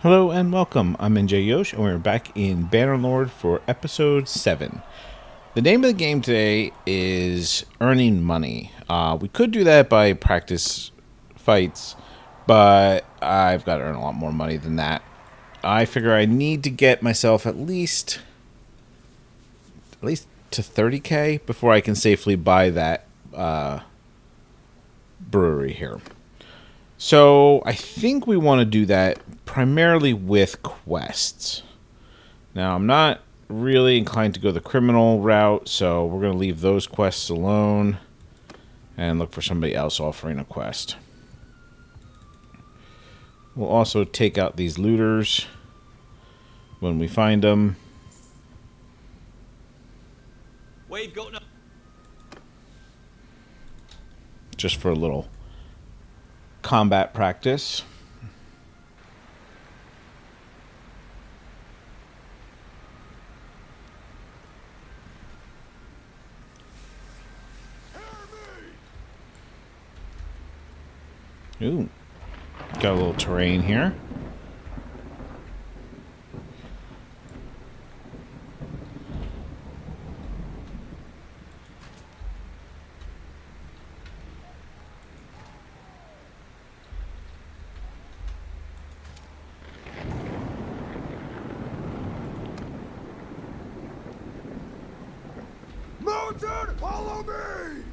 Hello and welcome. I'm NJYosh and we're back in Bannerlord for episode 7. The name of the game today is Earning Money. We could do that by practice fights, but I've got to earn a lot more money than that. I figure I need to get myself at least to 30k before I can safely buy that brewery here. So I think we want to do that primarily with quests. Now, I'm not really inclined to go the criminal route, so we're going to leave those quests alone and look for somebody else offering a quest. We'll also take out these looters when we find them. Wade, go no. Just for a little combat practice. Ooh, got a little terrain here. Mountain, follow me!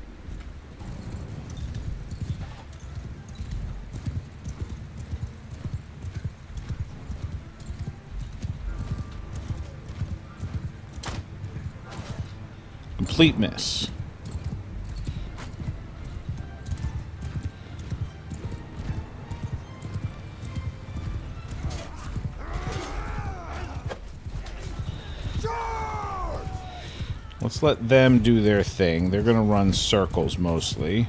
Complete miss. Let's let them do their thing. They're going to run circles mostly.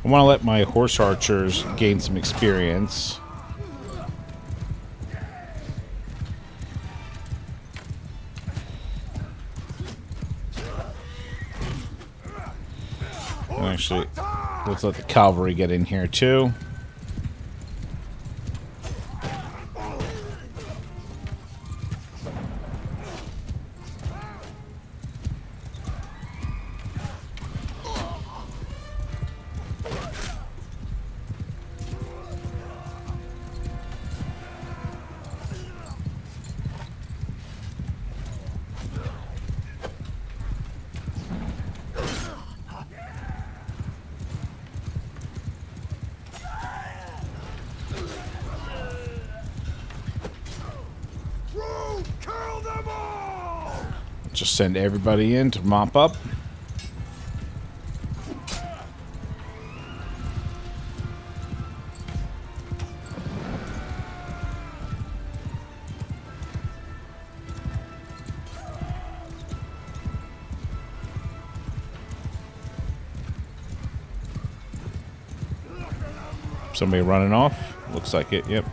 I want to let my horse archers gain some experience. Actually, let's let the cavalry get in here too. Kill them all! Just send everybody in to mop up. Somebody running off? Looks like it, yep.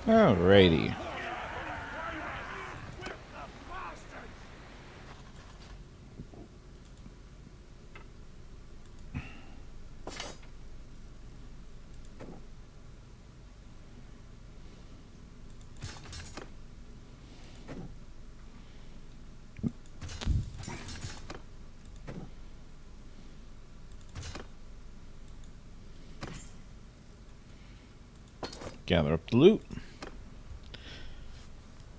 Alrighty. Gather up the loot.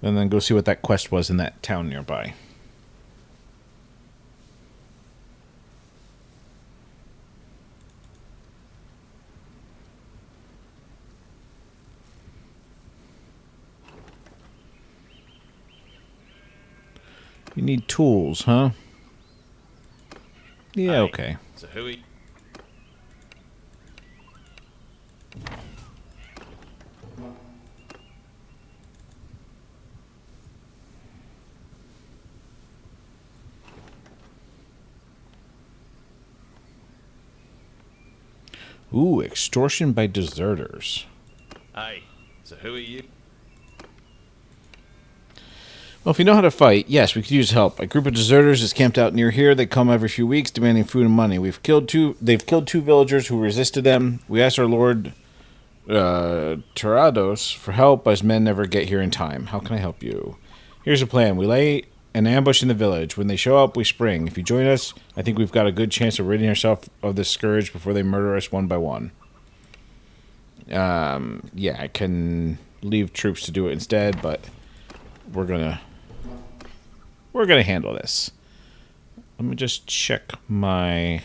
And then go see what that quest was in that town nearby. You need tools, huh? Yeah, Aye. okay. So who are you? Ooh, extortion by deserters. Aye. So who are you? Well, if you know how to fight, yes, we could use help. A group of deserters is camped out near here. They come every few weeks demanding food and money. They've killed two villagers who resisted them. We asked our lord Terados for help, as men never get here in time. How can I help you? Here's a plan. We lay an ambush in the village. When they show up, we spring. If you join us, I think we've got a good chance of ridding ourselves of this scourge before they murder us one by one. Yeah, I can leave troops to do it instead, but we're gonna handle this. Let me just check my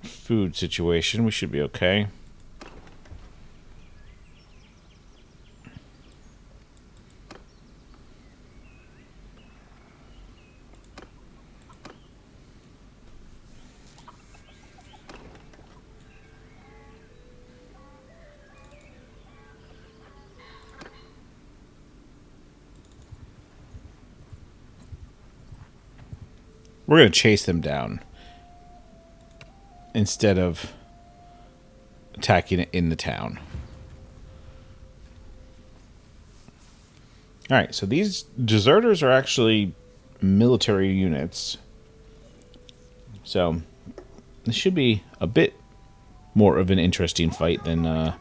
food situation. We should be okay. We're going to chase them down instead of attacking it in the town. Alright, so these deserters are actually military units. So this should be a bit more of an interesting fight than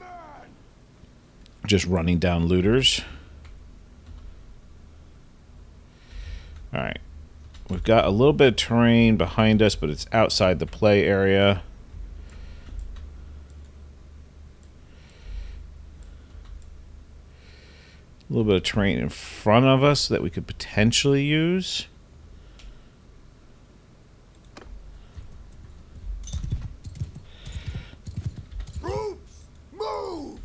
just running down looters. Alright. We've got a little bit of terrain behind us, but it's outside the play area. A little bit of terrain in front of us that we could potentially use. Troops, move!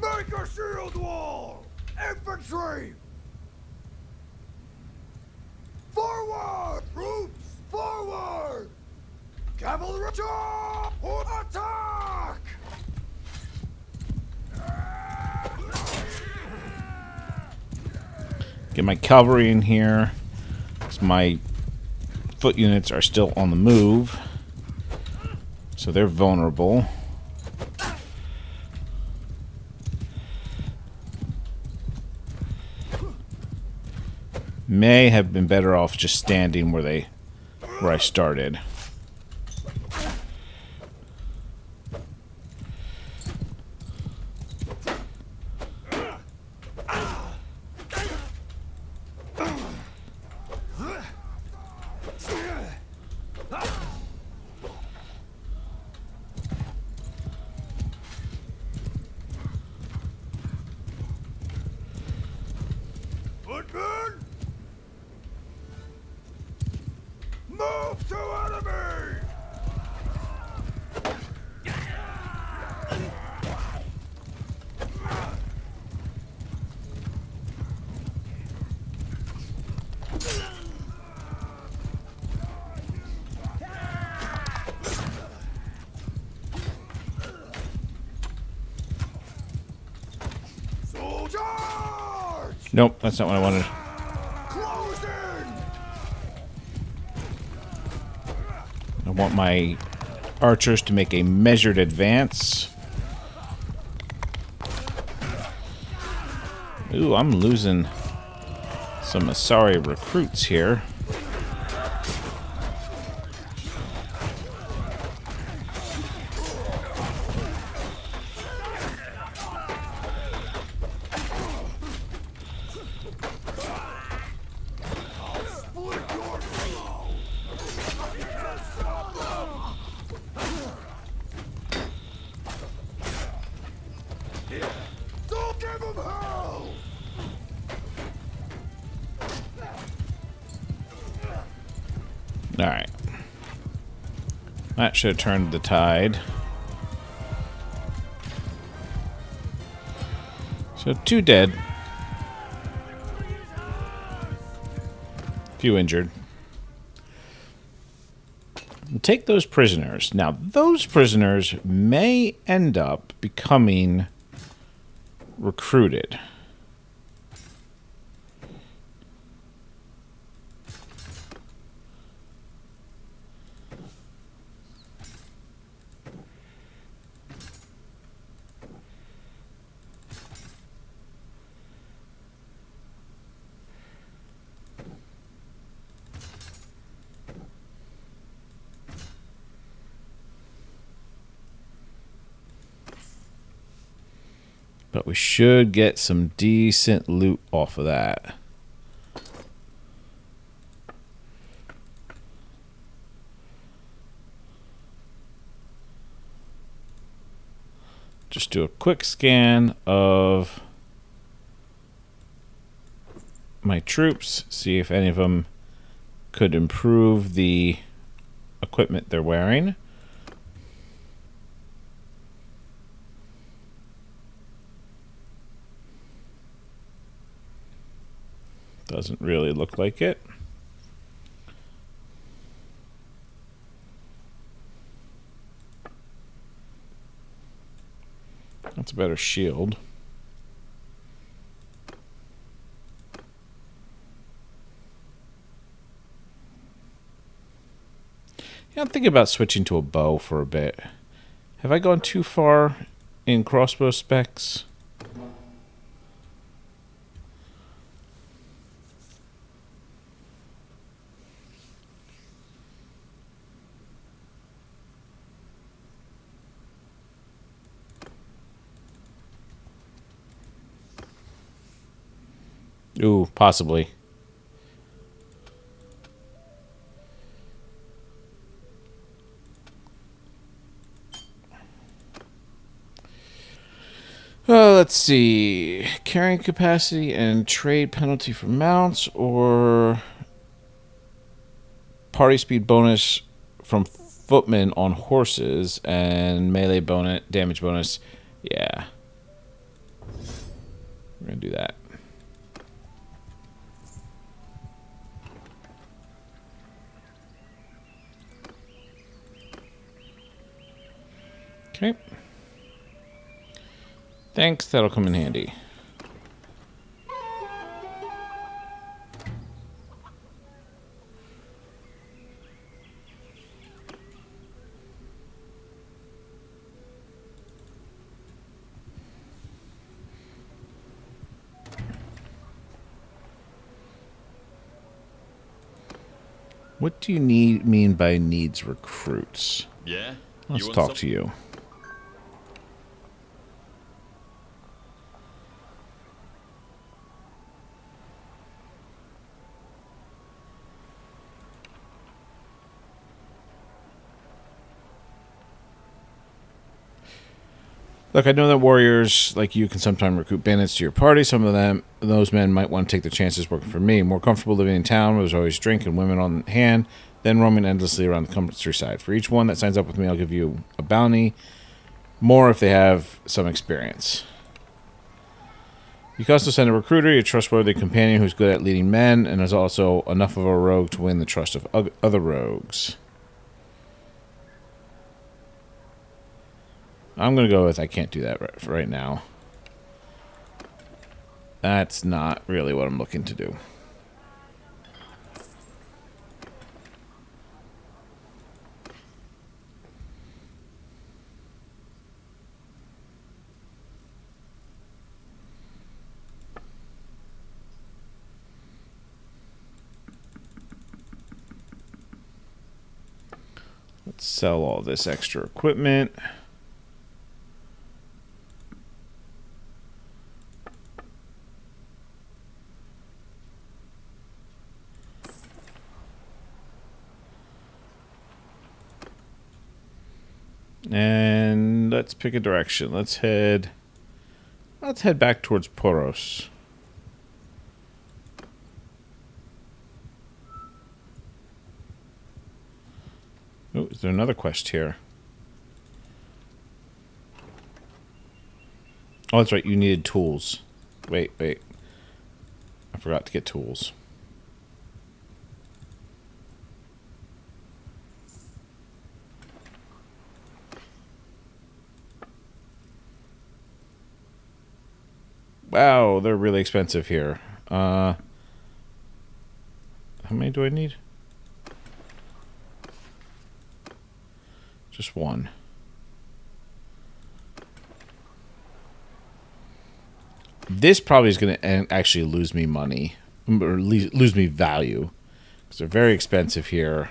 Make a shield wall! Infantry! Forward! Troops, forward! Cavalry, attack! Get my cavalry in here, because my foot units are still on the move, so they're vulnerable. May have been better off just standing where I started. Footmen! Move to enemy! Soldier! Nope, that's not what I wanted. Close in! I want my archers to make a measured advance. Ooh, I'm losing some Aserai recruits here. Split your flow! Don't give him hell! Alright. That should have turned the tide. So 2 dead. Few injured. We'll take those prisoners. Now, those prisoners may end up becoming recruited. But we should get some decent loot off of that. Just do a quick scan of my troops, see if any of them could improve the equipment they're wearing. Doesn't really look like it. That's a better shield. Yeah, I'm thinking about switching to a bow for a bit. Have I gone too far in crossbow specs? Ooh, possibly. Let's see. Carrying capacity and trade penalty for mounts, or party speed bonus from footmen on horses and melee bonus, damage bonus. Yeah. We're going to do that. Okay. Thanks, that'll come in handy. What do you mean by needs recruits? Yeah? Let's talk to you. Look, I know that warriors like you can sometimes recruit bandits to your party. Some of those men might want to take their chances working for me. More comfortable living in town where there's always drink and women on hand than roaming endlessly around the countryside. For each one that signs up with me, I'll give you a bounty. More if they have some experience. You can also send a recruiter, a trustworthy companion who's good at leading men and is also enough of a rogue to win the trust of other rogues. I'm going to go with I can't do that right now. That's not really what I'm looking to do. Let's sell all this extra equipment. And let's pick a direction. Let's head back towards Poros. Oh, is there another quest here? Oh, that's right. You needed tools. Wait. I forgot to get tools. Wow, they're really expensive here. How many do I need? Just one. This probably is going to actually lose me money. Or lose me value. Because they're very expensive here.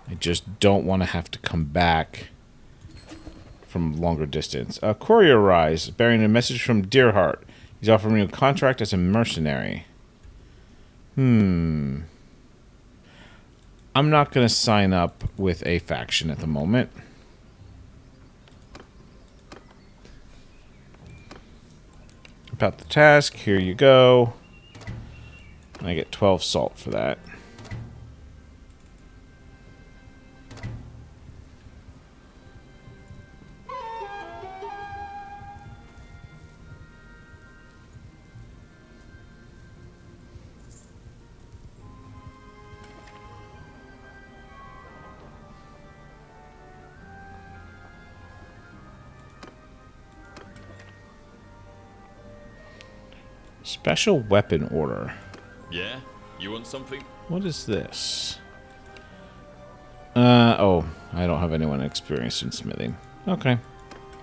I just don't want to have to come back from longer distance. A courier arrives, bearing a message from Deerheart. He's offering me a contract as a mercenary. I'm not going to sign up with a faction at the moment. About the task, here you go. And I get 12 salt for that. Special weapon order. Yeah? You want something? What is this? Oh, I don't have anyone experienced in smithing. Okay,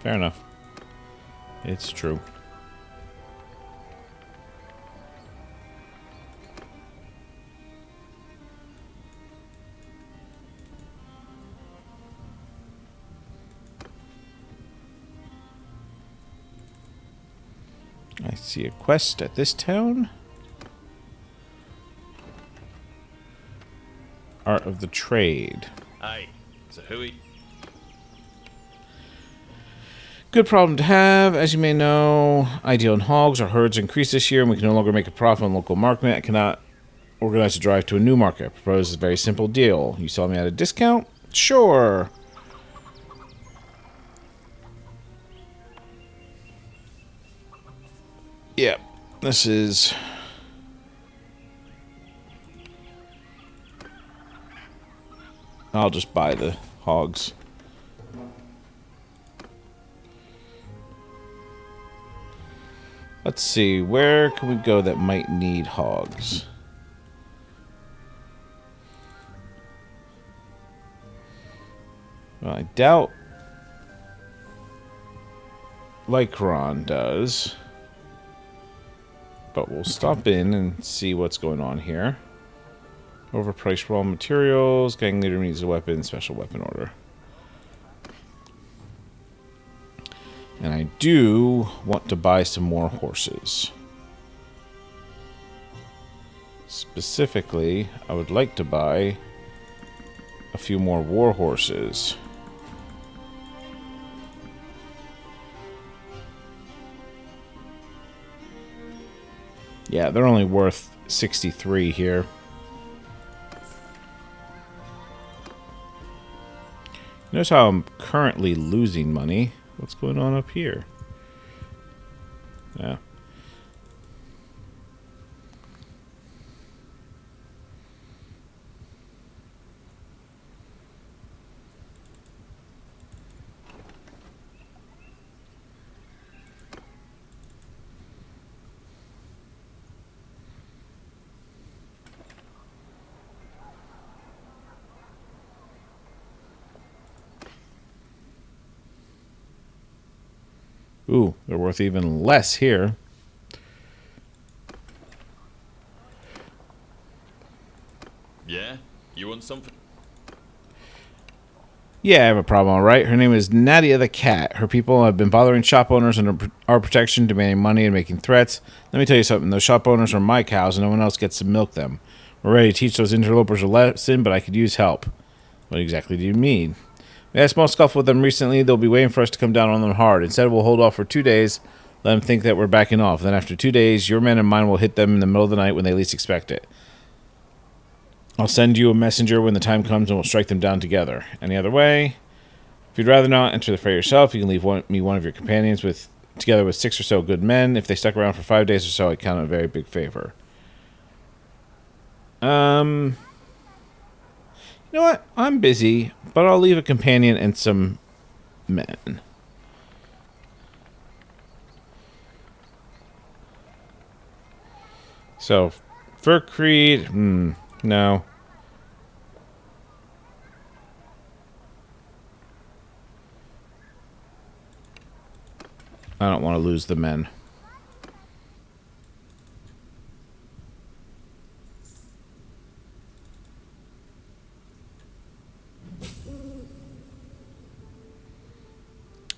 fair enough. It's true. I see a quest at this town. Art of the Trade. Aye. So who'y? Good problem to have. As you may know, I deal in hogs. Our herds increase this year, and we can no longer make a profit on local market. I cannot organize a drive to a new market. I propose a very simple deal. You sell me at a discount? Sure. Yep. This is... I'll just buy the hogs. Let's see, where can we go that might need hogs? Well, I doubt Lycron does. But we'll stop in and see what's going on here. Overpriced raw materials. Gang leader needs a weapon. Special weapon order. And I do want to buy some more horses. Specifically, I would like to buy a few more war horses. Yeah, they're only worth 63 here. Notice how I'm currently losing money. What's going on up here? Yeah. Ooh, they're worth even less here. Yeah? You want something? Yeah, I have a problem, alright. Her name is Nadia the Cat. Her people have been bothering shop owners under our protection, demanding money and making threats. Let me tell you something. Those shop owners are my cows, and no one else gets to milk them. We're ready to teach those interlopers a lesson, but I could use help. What exactly do you mean? We had a small scuffle with them recently. They'll be waiting for us to come down on them hard. Instead, we'll hold off for 2 days, let them think that we're backing off. Then after 2 days, your men and mine will hit them in the middle of the night when they least expect it. I'll send you a messenger when the time comes, and we'll strike them down together. Any other way? If you'd rather not enter the fray yourself, you can leave me one of your companions with together with 6 or so good men. If they stuck around for 5 days or so, I count it a very big favor. You know what? I'm busy, but I'll leave a companion and some men. So, fur creed, no. I don't want to lose the men.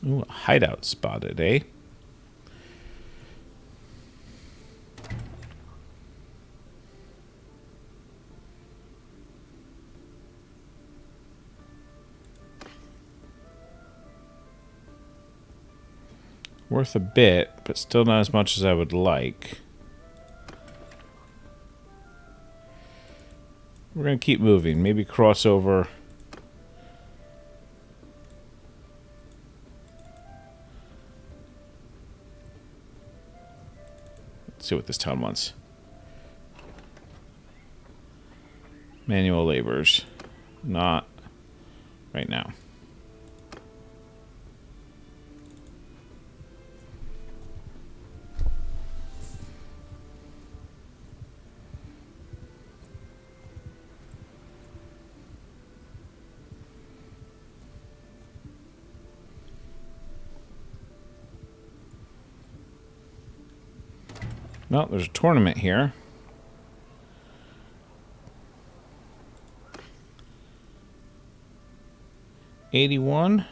Ooh, a hideout spotted, eh? Worth a bit, but still not as much as I would like. We're going to keep moving. Maybe cross over. Let's see what this town wants. Manual laborers. Not right now. Well, there's a tournament here. $81.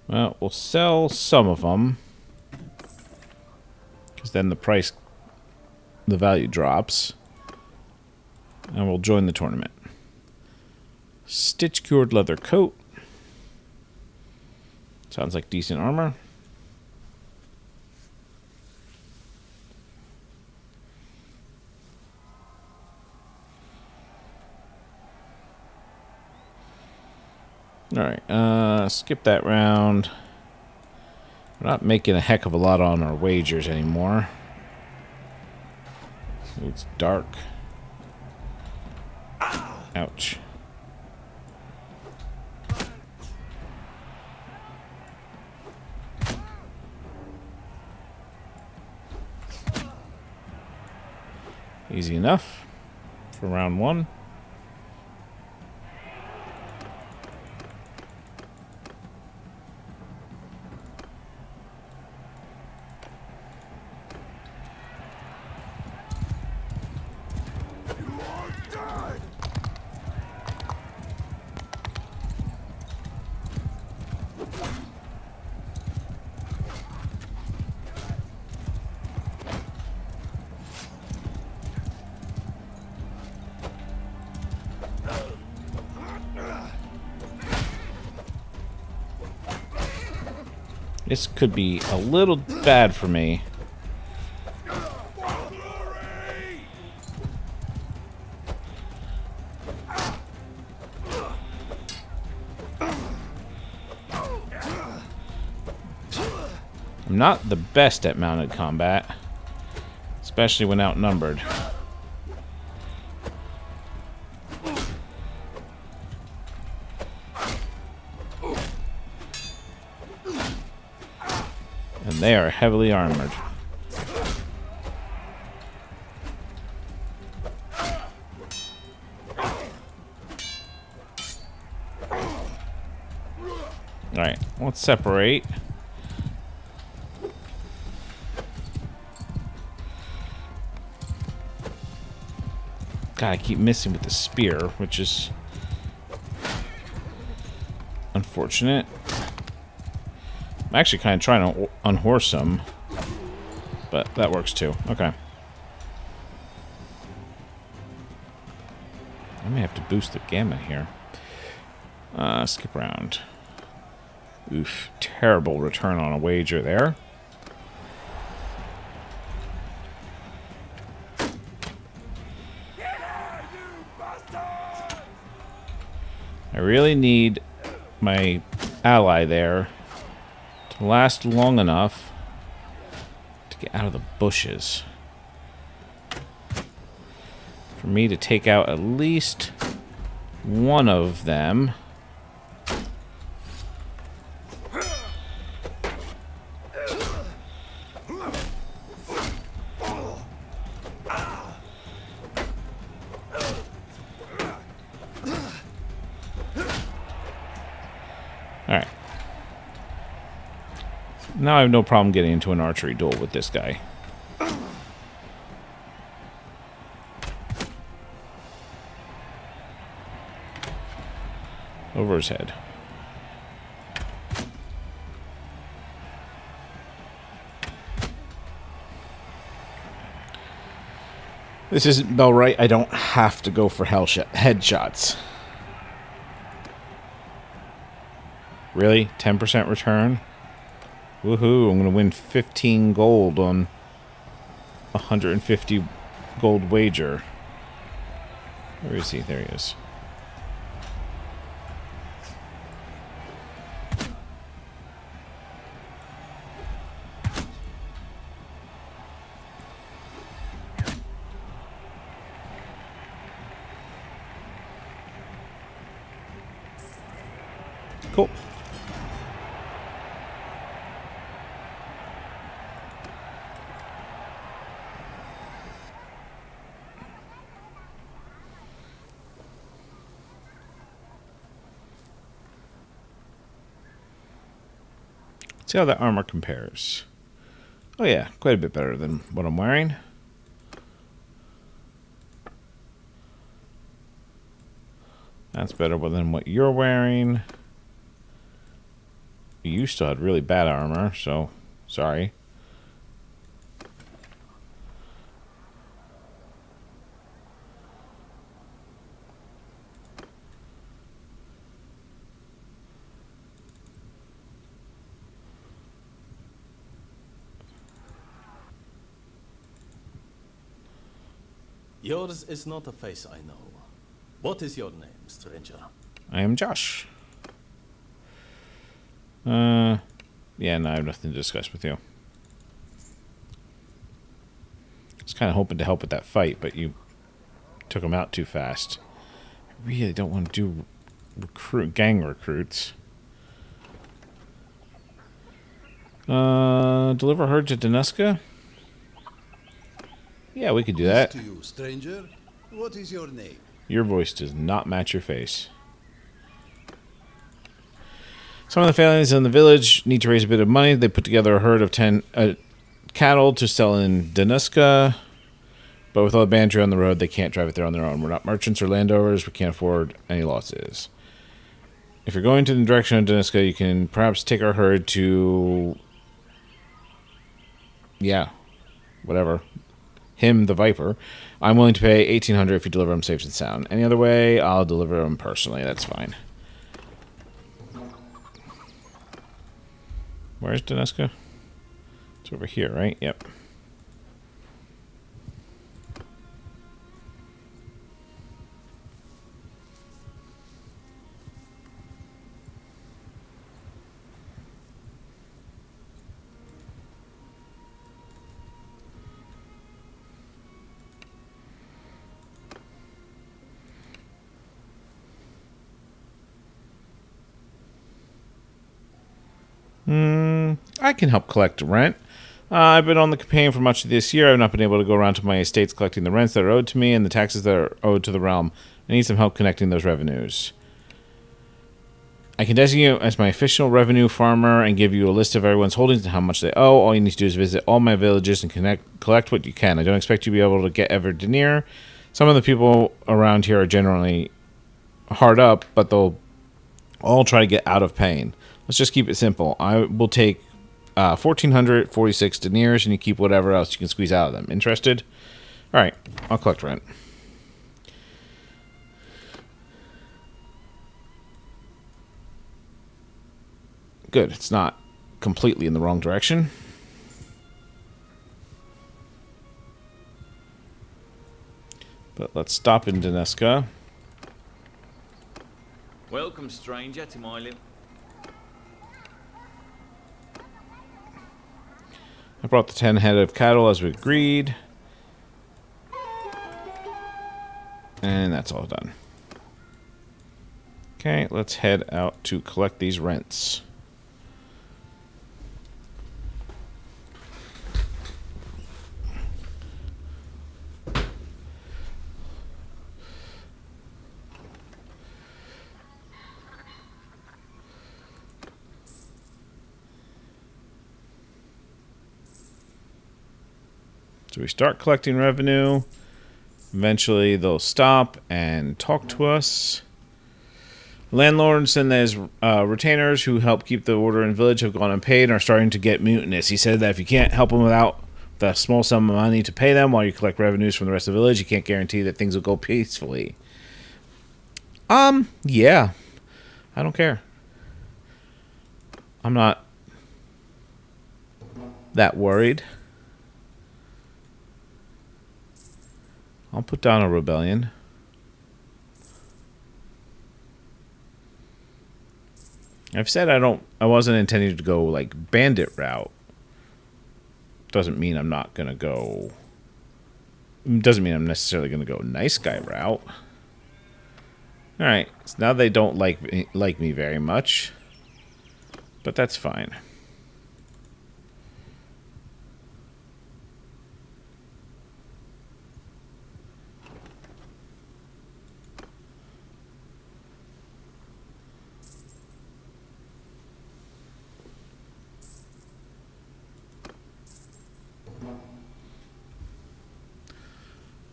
Well, we'll sell some of them, because then the value drops, and we'll join the tournament. Stitch cured leather coat. Sounds like decent armor. Alright, skip that round. We're not making a heck of a lot on our wagers anymore. Ooh, it's dark. Ouch. Easy enough for round one. This could be a little bad for me. I'm not the best at mounted combat, especially when outnumbered. And they are heavily armored. Alright, let's separate. God, I keep missing with the spear, which is unfortunate. I'm actually kind of trying to unhorse him, but that works too. Okay. I may have to boost the gamma here. Skip round. Oof, terrible return on a wager there. I really need my ally there to last long enough to get out of the bushes. For me to take out at least one of them. Alright. Now I have no problem getting into an archery duel with this guy. Over his head. This isn't Bell right. I don't have to go for headshots. Really? 10% return? Woohoo, I'm going to win 15 gold on 150 gold wager. Where is he? There he is. Cool. See how that armor compares. Oh yeah, quite a bit better than what I'm wearing. That's better than what you're wearing. You still had really bad armor, so sorry. Yours is not a face I know. What is your name, stranger? I am Josh. Yeah, no, I have nothing to discuss with you. I was kind of hoping to help with that fight, but you took him out too fast. I really don't want to do gang recruits. Deliver her to Danuska? Yeah, we could do that. To you, stranger. What is your name? Your voice does not match your face. Some of the families in the village need to raise a bit of money. They put together a herd of 10 cattle to sell in Danuska. But with all the banditry on the road, they can't drive it there on their own. We're not merchants or landowners. We can't afford any losses. If you're going to the direction of Danuska, you can perhaps take our herd to... Yeah, whatever. Him, the Viper. I'm willing to pay 1,800 if you deliver him safe and sound. Any other way, I'll deliver him personally. That's fine. Where's Danuska? It's over here, right? Yep. I can help collect rent. I've been on the campaign for much of this year. I've not been able to go around to my estates collecting the rents that are owed to me and the taxes that are owed to the realm. I need some help connecting those revenues. I can designate you as my official revenue farmer and give you a list of everyone's holdings and how much they owe. All you need to do is visit all my villages and collect what you can. I don't expect you to be able to get every denier. Some of the people around here are generally hard up, but they'll all try to get out of paying. Let's just keep it simple. I will take 1,446 deniers, and you keep whatever else you can squeeze out of them. Interested? All right, I'll collect rent. Good, it's not completely in the wrong direction. But let's stop in Danuska. Welcome, stranger, to my little... I brought the 10 head of cattle as we agreed. And that's all done. Okay, let's head out to collect these rents. So we start collecting revenue. Eventually they'll stop and talk to us. Landlords and his retainers who help keep the order in village have gone unpaid and are starting to get mutinous. He said that if you can't help them without the small sum of money to pay them while you collect revenues from the rest of the village, you can't guarantee that things will go peacefully. Yeah. I don't care. I'm not that worried. I'll put down a rebellion. I've said I wasn't intending to go like bandit route. Doesn't mean I'm not gonna go. Doesn't mean I'm necessarily gonna go nice guy route. All right, so now they don't like me very much, but that's fine.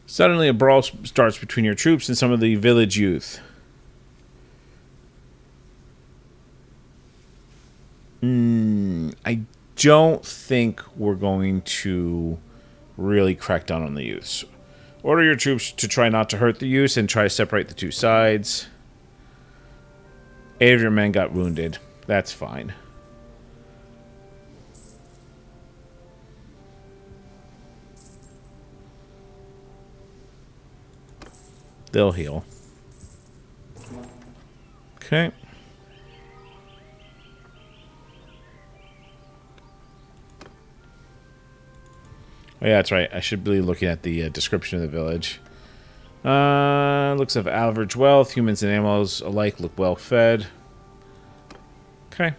Suddenly, a brawl starts between your troops and some of the village youth. I don't think we're going to really crack down on the youths. Order your troops to try not to hurt the youths and try to separate the two sides. 8 of your men got wounded. That's fine. They'll heal. Okay. Oh, yeah, that's right. I should be looking at the description of the village. Looks of average wealth. Humans and animals alike look well fed. Okay.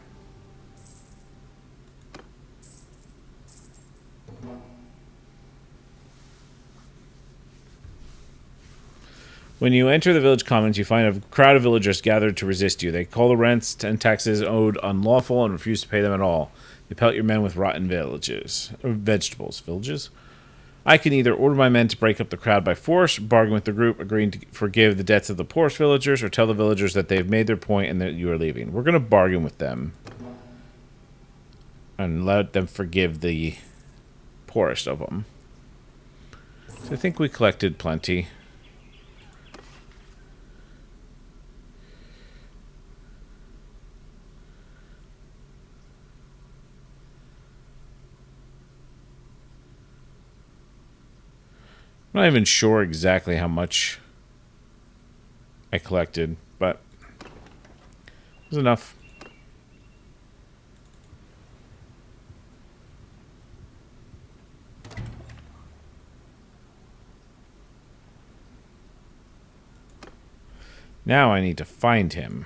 When you enter the village commons, you find a crowd of villagers gathered to resist you. They call the rents and taxes owed unlawful and refuse to pay them at all. They pelt your men with rotten vegetables. Villages? I can either order my men to break up the crowd by force, bargain with the group, agreeing to forgive the debts of the poorest villagers, or tell the villagers that they've made their point and that you are leaving. We're going to bargain with them. And let them forgive the poorest of them. So I think we collected plenty. I'm not even sure exactly how much I collected, but it was enough. Now I need to find him.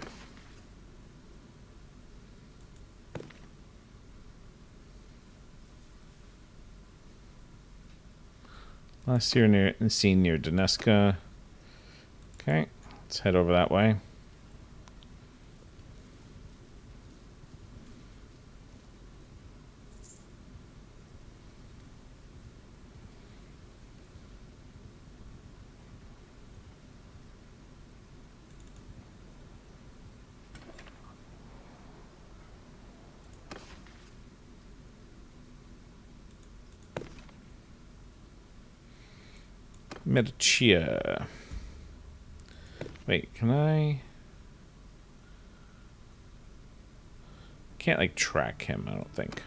Last year seen near Doneska. Okay, let's head over that way. Medicia. Wait, can I? Can't like track him, I don't think.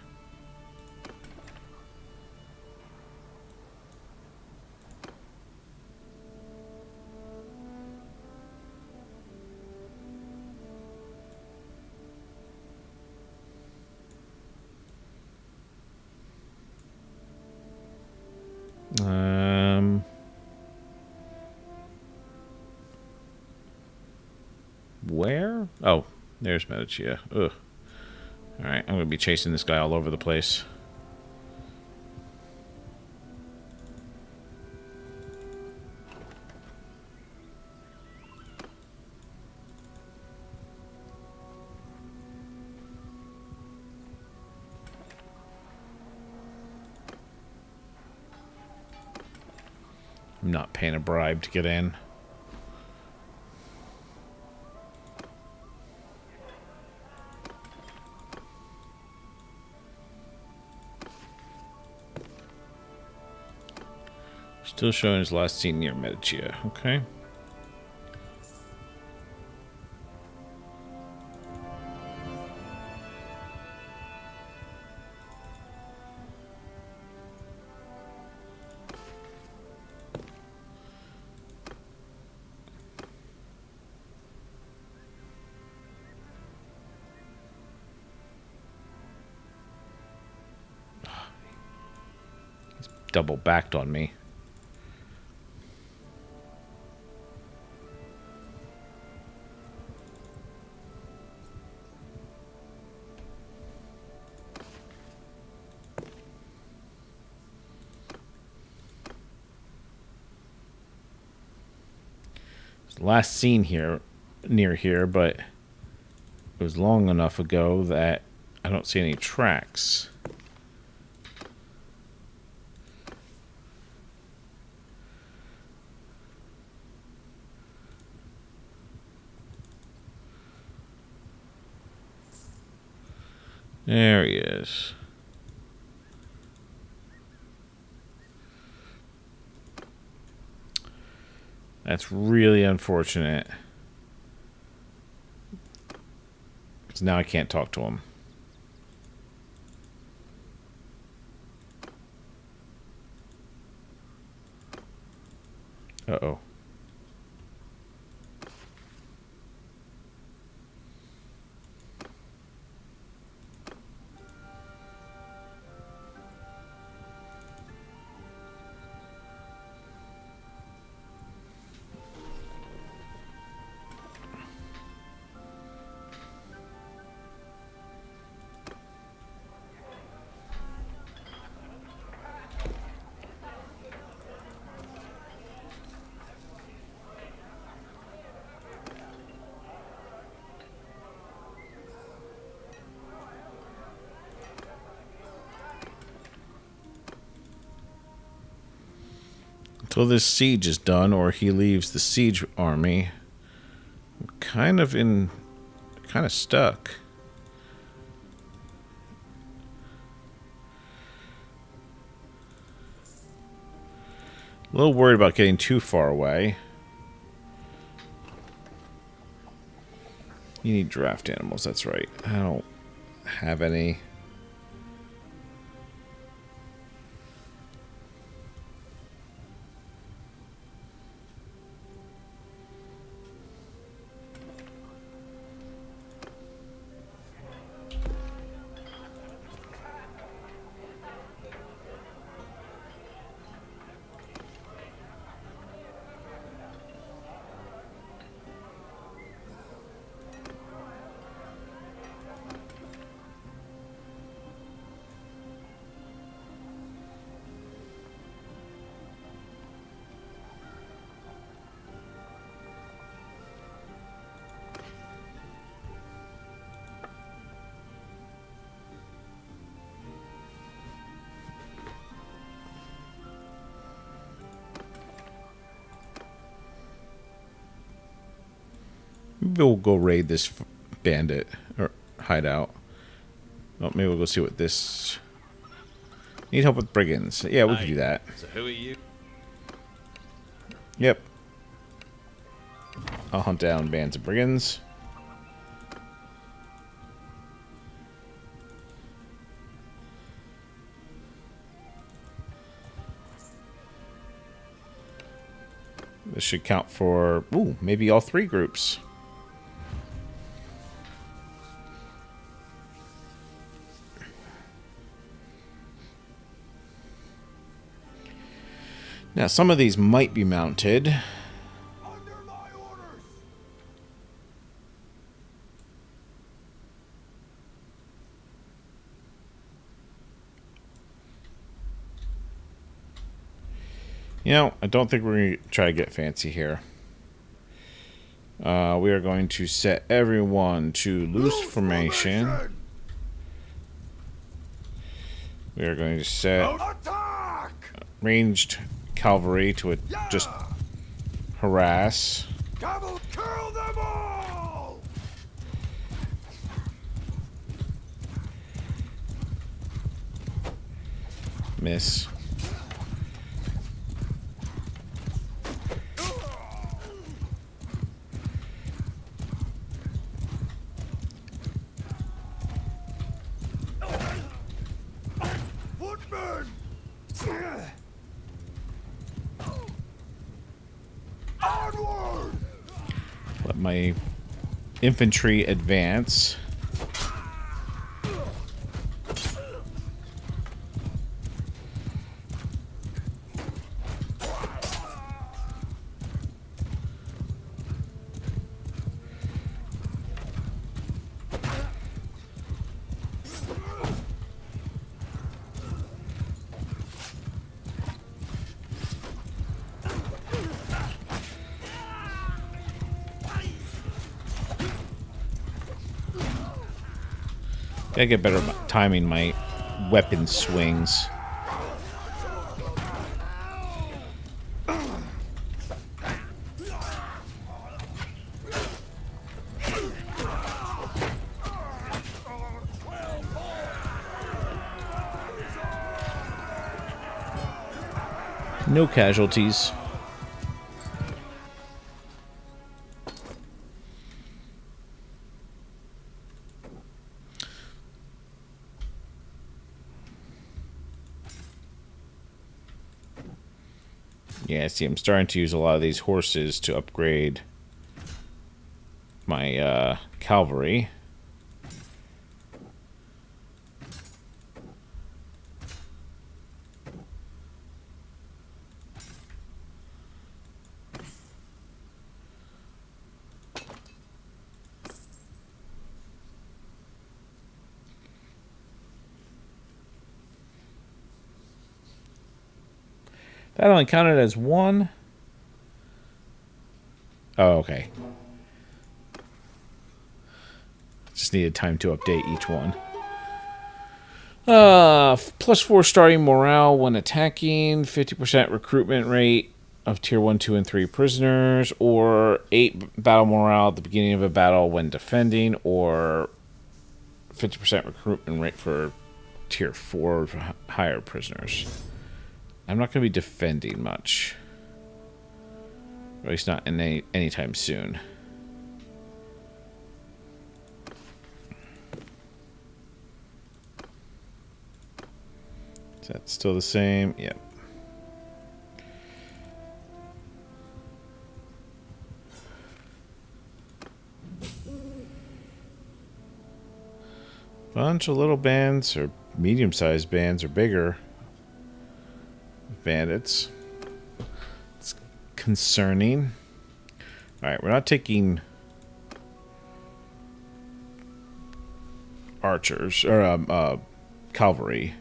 Where? Oh, there's Medicia. Ugh. Alright, I'm gonna be chasing this guy all over the place. I'm not paying a bribe to get in. Still showing his last scene near Medicia. Okay. He's double backed on me. Last seen here, near here, but it was long enough ago that I don't see any tracks. There he is. That's really unfortunate. Because now I can't talk to him. Uh-oh. Until this siege is done or he leaves the siege army, I'm kind of stuck. A little worried about getting too far away. You need draft animals, that's right. I don't have any. Maybe we'll go raid this bandit or hideout. Oh, maybe we'll go see what this. Need help with brigands. Yeah, we can do that. So who are you? Yep. I'll hunt down bands of brigands. This should count for, ooh, maybe all three groups. Now, some of these might be mounted. Under my orders. You know, I don't think we're going to try to get fancy here. We are going to set everyone to loose formation. We are going to set Attack! ranged cavalry to just harass. Cavalry, kill them all! Miss. Footmen! Onward! Let my infantry advance. Gotta get better timing my weapon swings. No casualties. Yeah, see, I'm starting to use a lot of these horses to upgrade my cavalry. That only counted as one. Oh, okay. Just needed time to update each one. +4 starting morale when attacking, 50% recruitment rate of tier 1, 2, and 3 prisoners, or 8 battle morale at the beginning of a battle when defending, or 50% recruitment rate for tier 4 higher prisoners. I'm not going to be defending much. Or at least not in anytime soon. Is that still the same? Yep. Bunch of little bands, or medium-sized bands, or bigger. Bandits. It's concerning. Alright, we're not taking archers, or cavalry.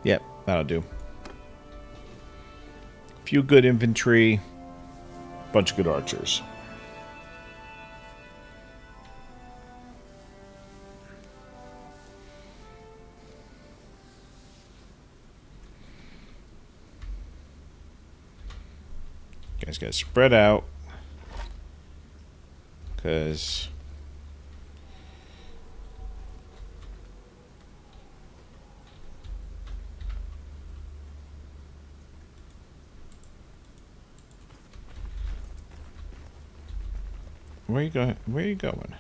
Yep, that'll do. Few good infantry, bunch of good archers. You guys gotta spread out, because where you going? Where are you going?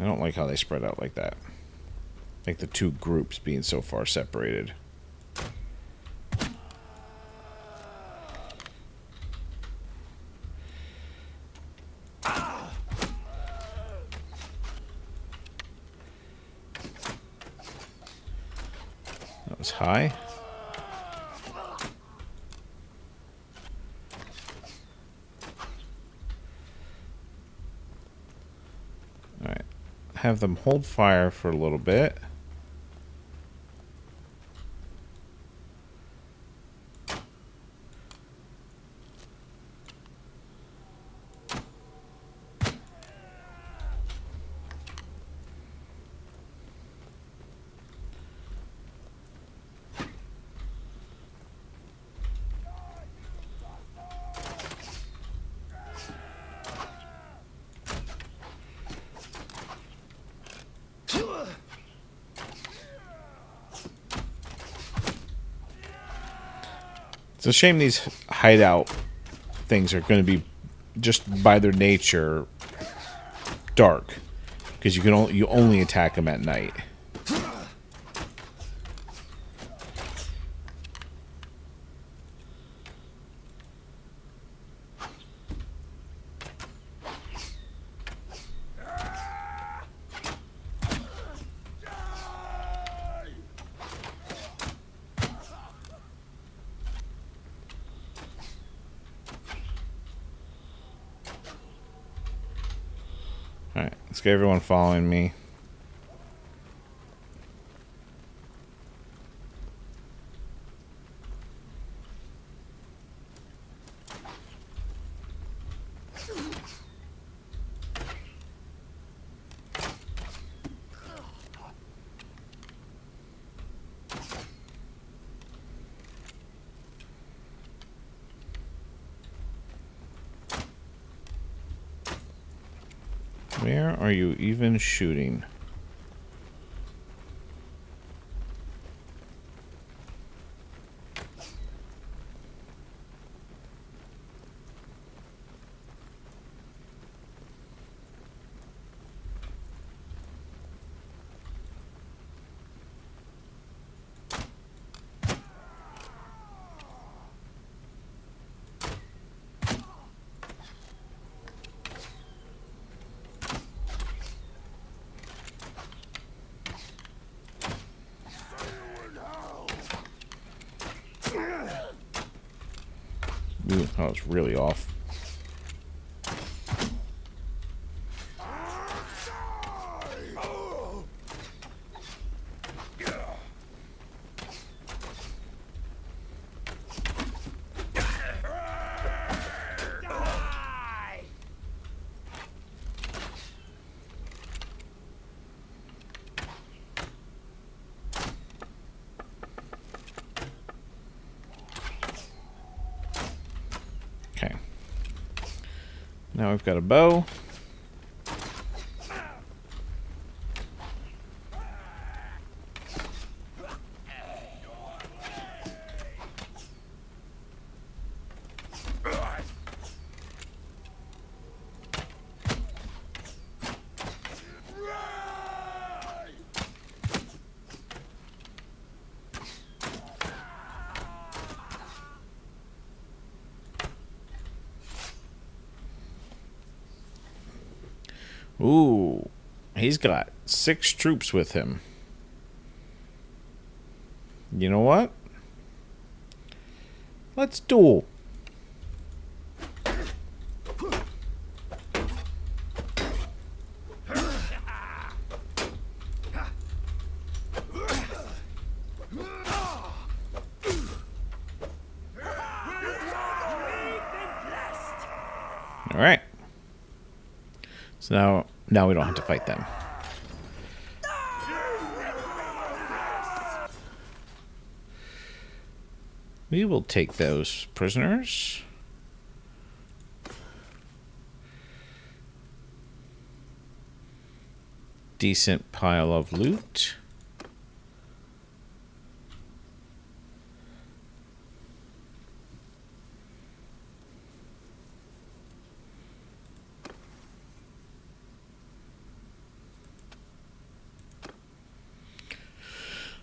I don't like how they spread out like that. Like the two groups being so far separated. That was high. Alright. Have them hold fire for a little bit. It's a shame these hideout things are going to be, just by their nature, dark, because you only attack them at night. Alright, let's get everyone following me. Where are you even shooting? Ooh, that was really off. Okay. Now we've got a bow. Ooh, he's got 6 troops with him. You know what? Let's duel. All right. So now we don't have to fight them. We will take those prisoners. Decent pile of loot.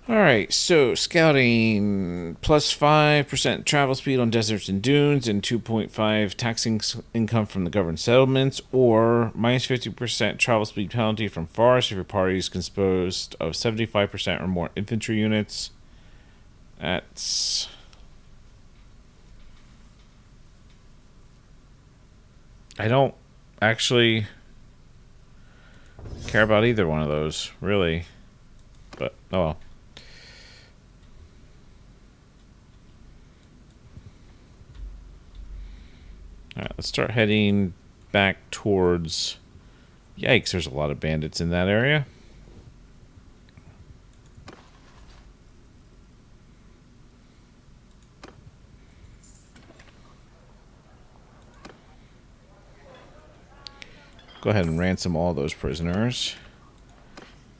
Alright, so scouting plus 5% travel speed on deserts and dunes, and 2.5 taxing income from the governed settlements, or minus 50% travel speed penalty from forests if your party is composed of 75% or more infantry units. That's... I don't actually care about either one of those, really. But, oh well. Alright, let's start heading back towards... Yikes, there's a lot of bandits in that area. Go ahead and ransom all those prisoners.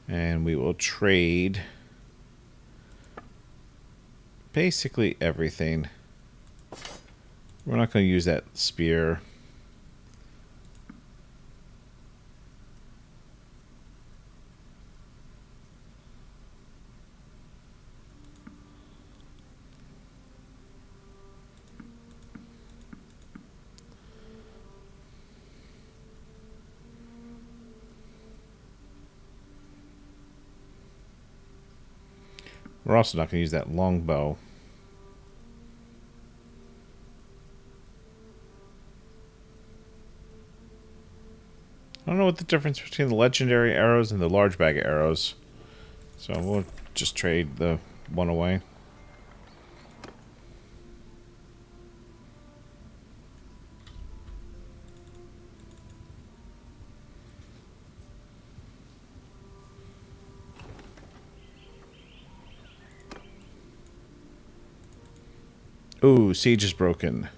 And we will trade basically everything. We're not going to use that spear. We're also not going to use that longbow. I don't know what the difference between the legendary arrows and the large bag of arrows. So we'll just trade the one away. Ooh, siege is broken.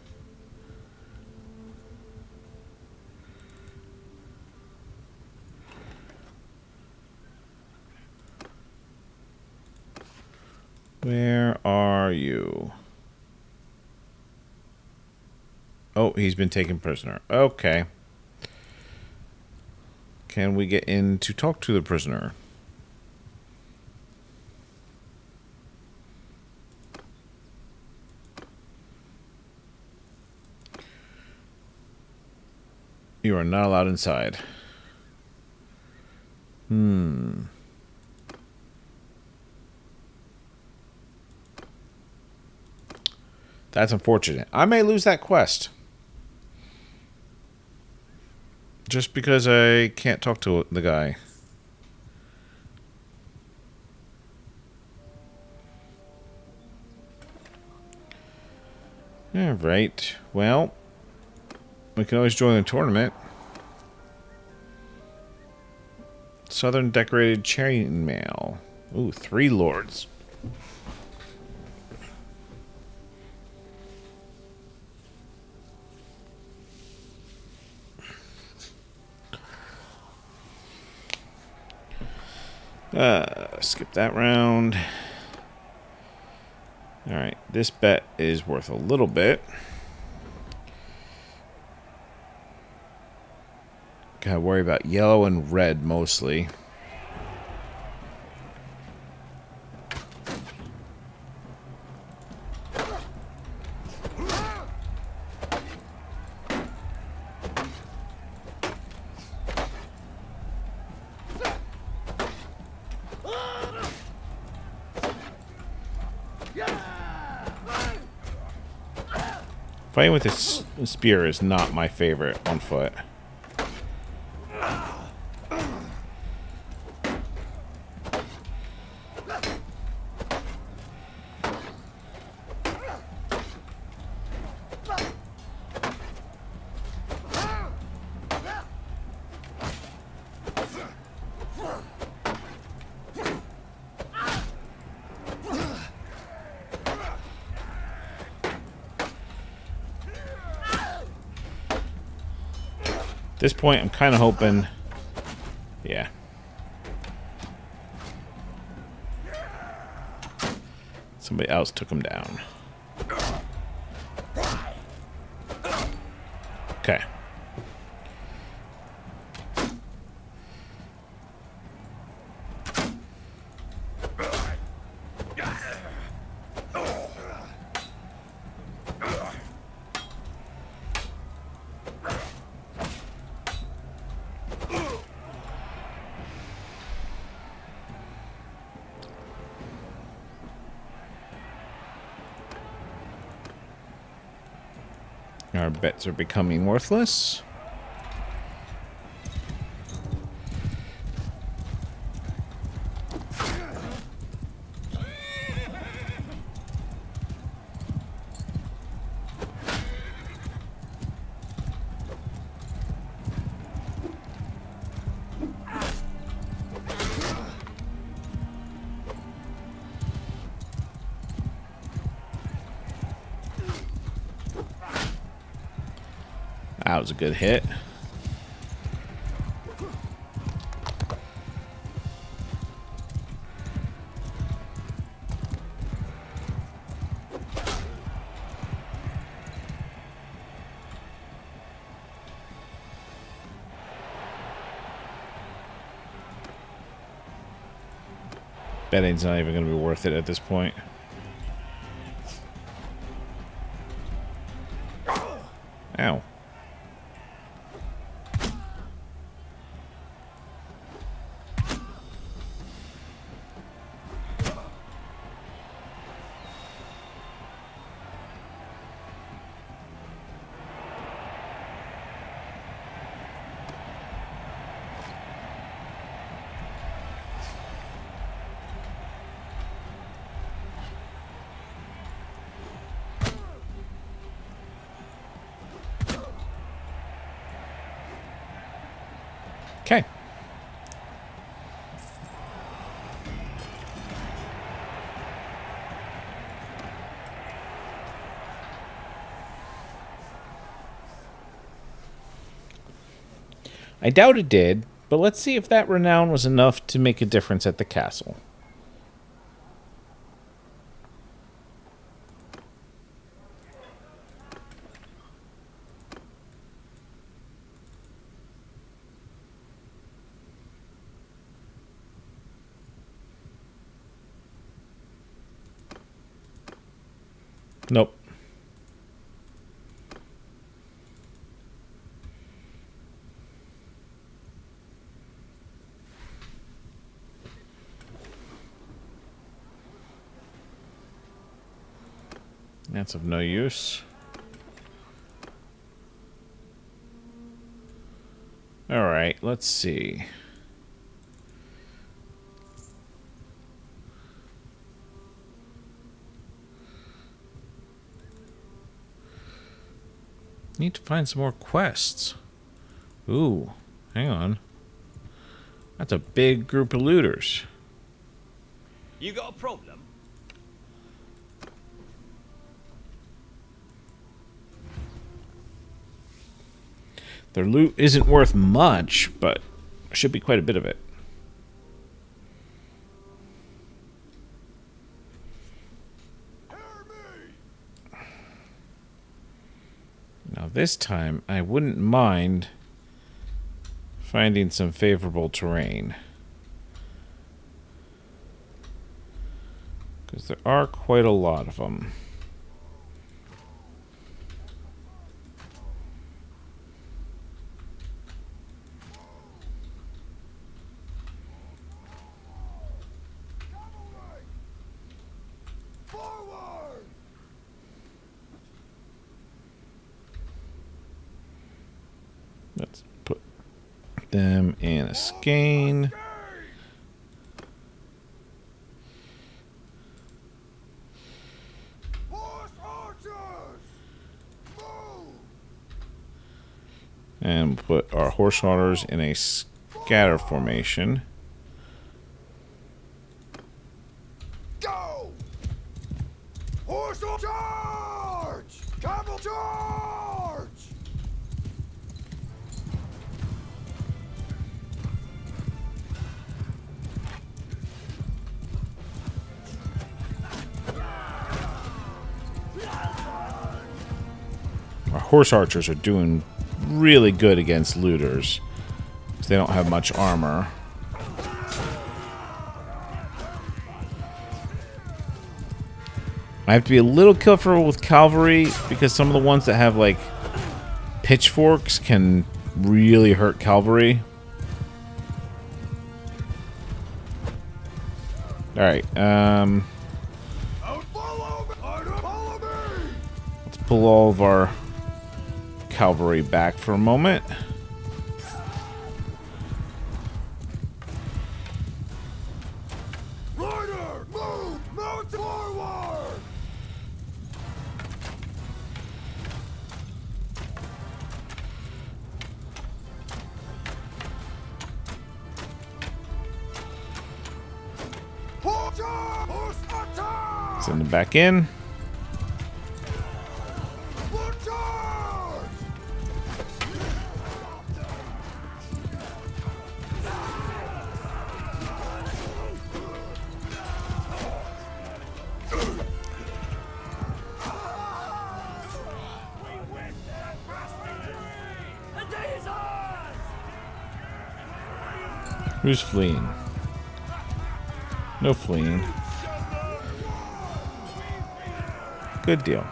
Where are you? Oh, he's been taken prisoner. Okay. Can we get in to talk to the prisoner? You are not allowed inside. That's unfortunate. I may lose that quest. Just because I can't talk to the guy. Alright. Well, we can always join the tournament. Southern decorated chainmail. Ooh, 3 lords. Skip that round. Alright, this bet is worth a little bit. Gotta worry about yellow and red mostly. Fighting with this spear is not my favorite on foot. At this point, I'm kind of hoping... Yeah. Somebody else took him down. Okay. Our bets are becoming worthless. That was a good hit. Betting's not even going to be worth it at this point. Ow. Okay. I doubt it did, but let's see if that renown was enough to make a difference at the castle. Nope. That's of no use. All right, let's see. Need to find some more quests. Ooh, hang on. That's a big group of looters. You got a problem? Their loot isn't worth much, but should be quite a bit of it. Now this time, I wouldn't mind finding some favorable terrain. Because there are quite a lot of them. Forward! Let's put them in a skein. Horse archers! Move! And put our horse hunters in a scatter formation. Go! Horse charge! Cavalry charge! Our horse archers are doing really good against looters, because they don't have much armor. I have to be a little careful with cavalry, because some of the ones that have, like, pitchforks can really hurt cavalry. Alright, Follow me! let's pull all of our cavalry back for a moment. Rider, move! Mount forward! Poachers! Attack! Send them back in. Charge! Who's fleeing? No fleeing. Good deal.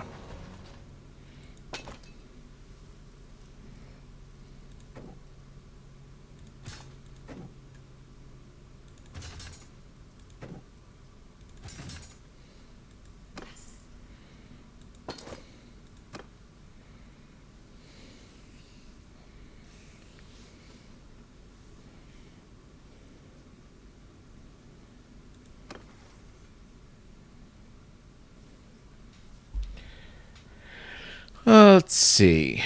Let's see.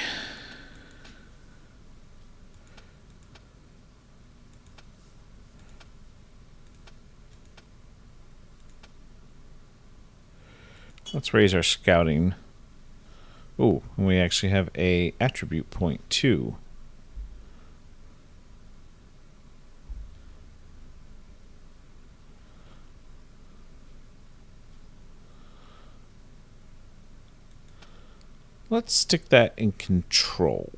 Let's raise our scouting. Oh, and we actually have a attribute point too. Let's stick that in control.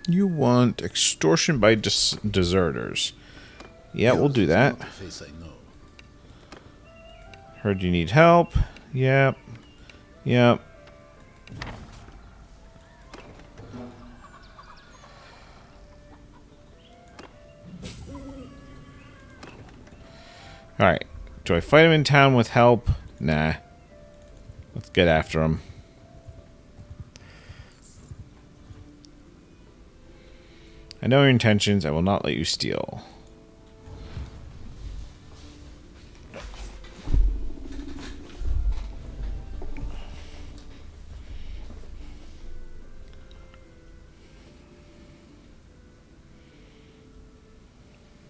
You want extortion by deserters. Yeah, we'll do that. Not a face I know. Heard you need help. Yep. Yep. Alright. Do I fight him in town with help? Nah. Let's get after him. I know your intentions. I will not let you steal.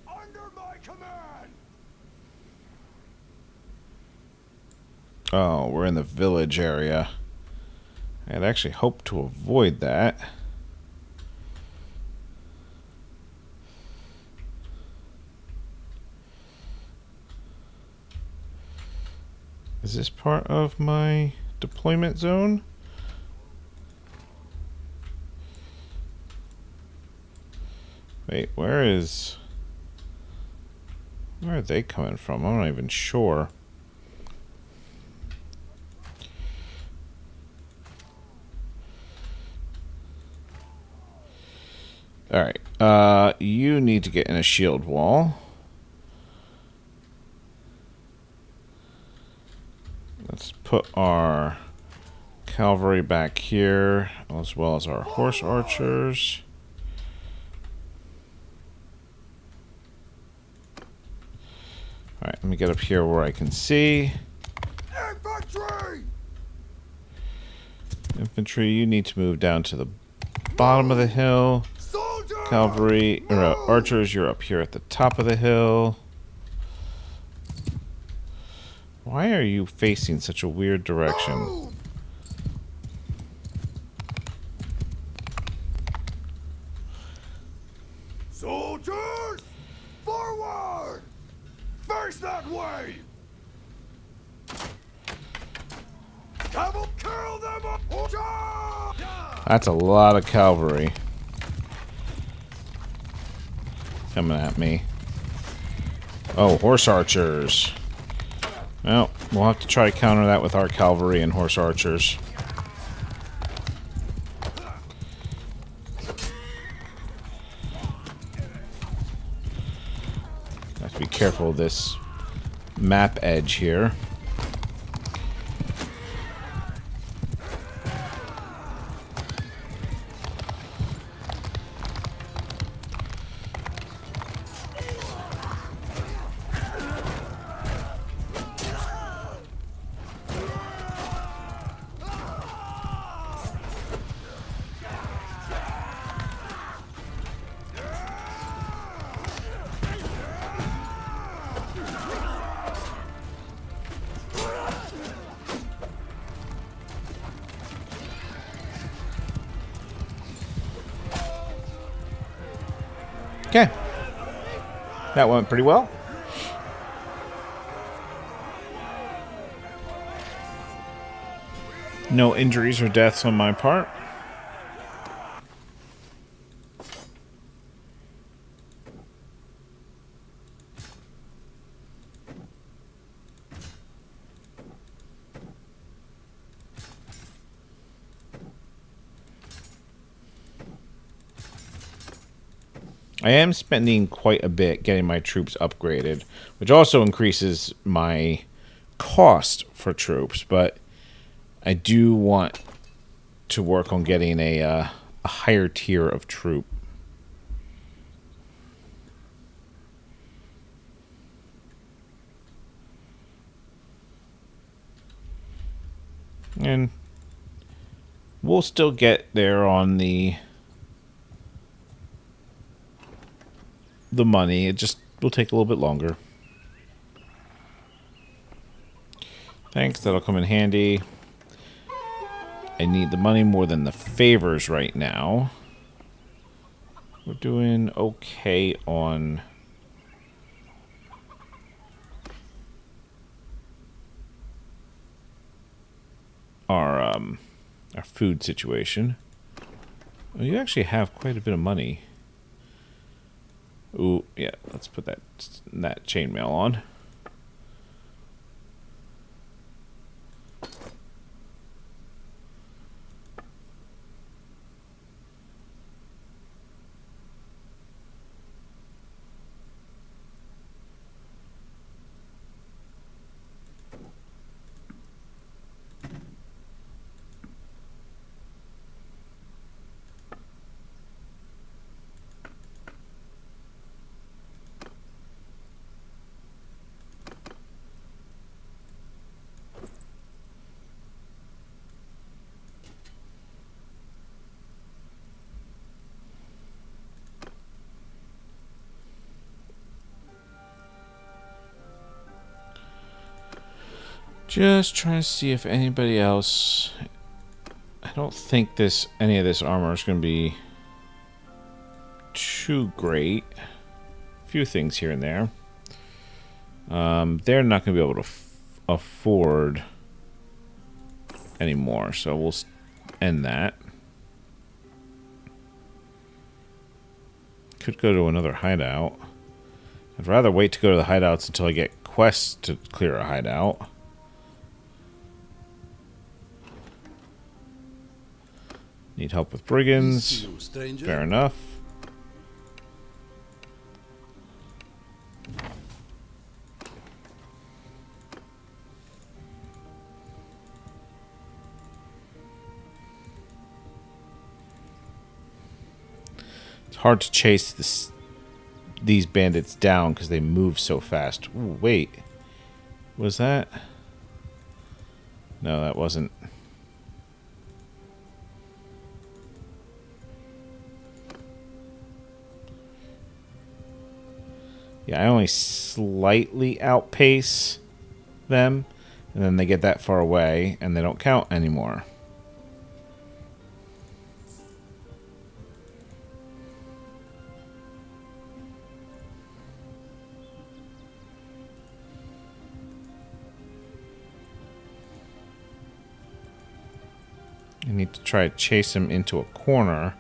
Under my command! Oh, we're in the village area. I'd actually hoped to avoid that. Is this part of my deployment zone? Wait, where are they coming from? I'm not even sure. Alright, you need to get in a shield wall. Let's put our cavalry back here, as well as our horse archers. Alright, let me get up here where I can see. Infantry! Infantry, you need to move down to the bottom of the hill. Soldier! Cavalry, or archers, you're up here at the top of the hill. Why are you facing such a weird direction? Move! Soldiers! Forward! Face that way! Cavalry, kill them up! Charge! That's a lot of cavalry coming at me. Oh, horse archers. Well, we'll have to try to counter that with our cavalry and horse archers. Have to be careful of this map edge here. Okay. That went pretty well. No injuries or deaths on my part. I am spending quite a bit getting my troops upgraded, which also increases my cost for troops, but I do want to work on getting a higher tier of troop. And we'll still get there on the money. It just will take a little bit longer. Thanks, that'll come in handy. I need the money more than the favors right now. We're doing okay on our food situation. Well, you actually have quite a bit of money. Ooh, yeah, let's put that chainmail on. Just trying to see if anybody else... I don't think any of this armor is going to be too great. A few things here and there. They're not going to be able to afford anymore, so we'll end that. Could go to another hideout. I'd rather wait to go to the hideouts until I get quests to clear a hideout. Need help with brigands. Fair enough. It's hard to chase these bandits down because they move so fast. Ooh, wait. Was that? No, that wasn't. Yeah, I only slightly outpace them, and then they get that far away, and they don't count anymore. I need to try to chase him into a corner.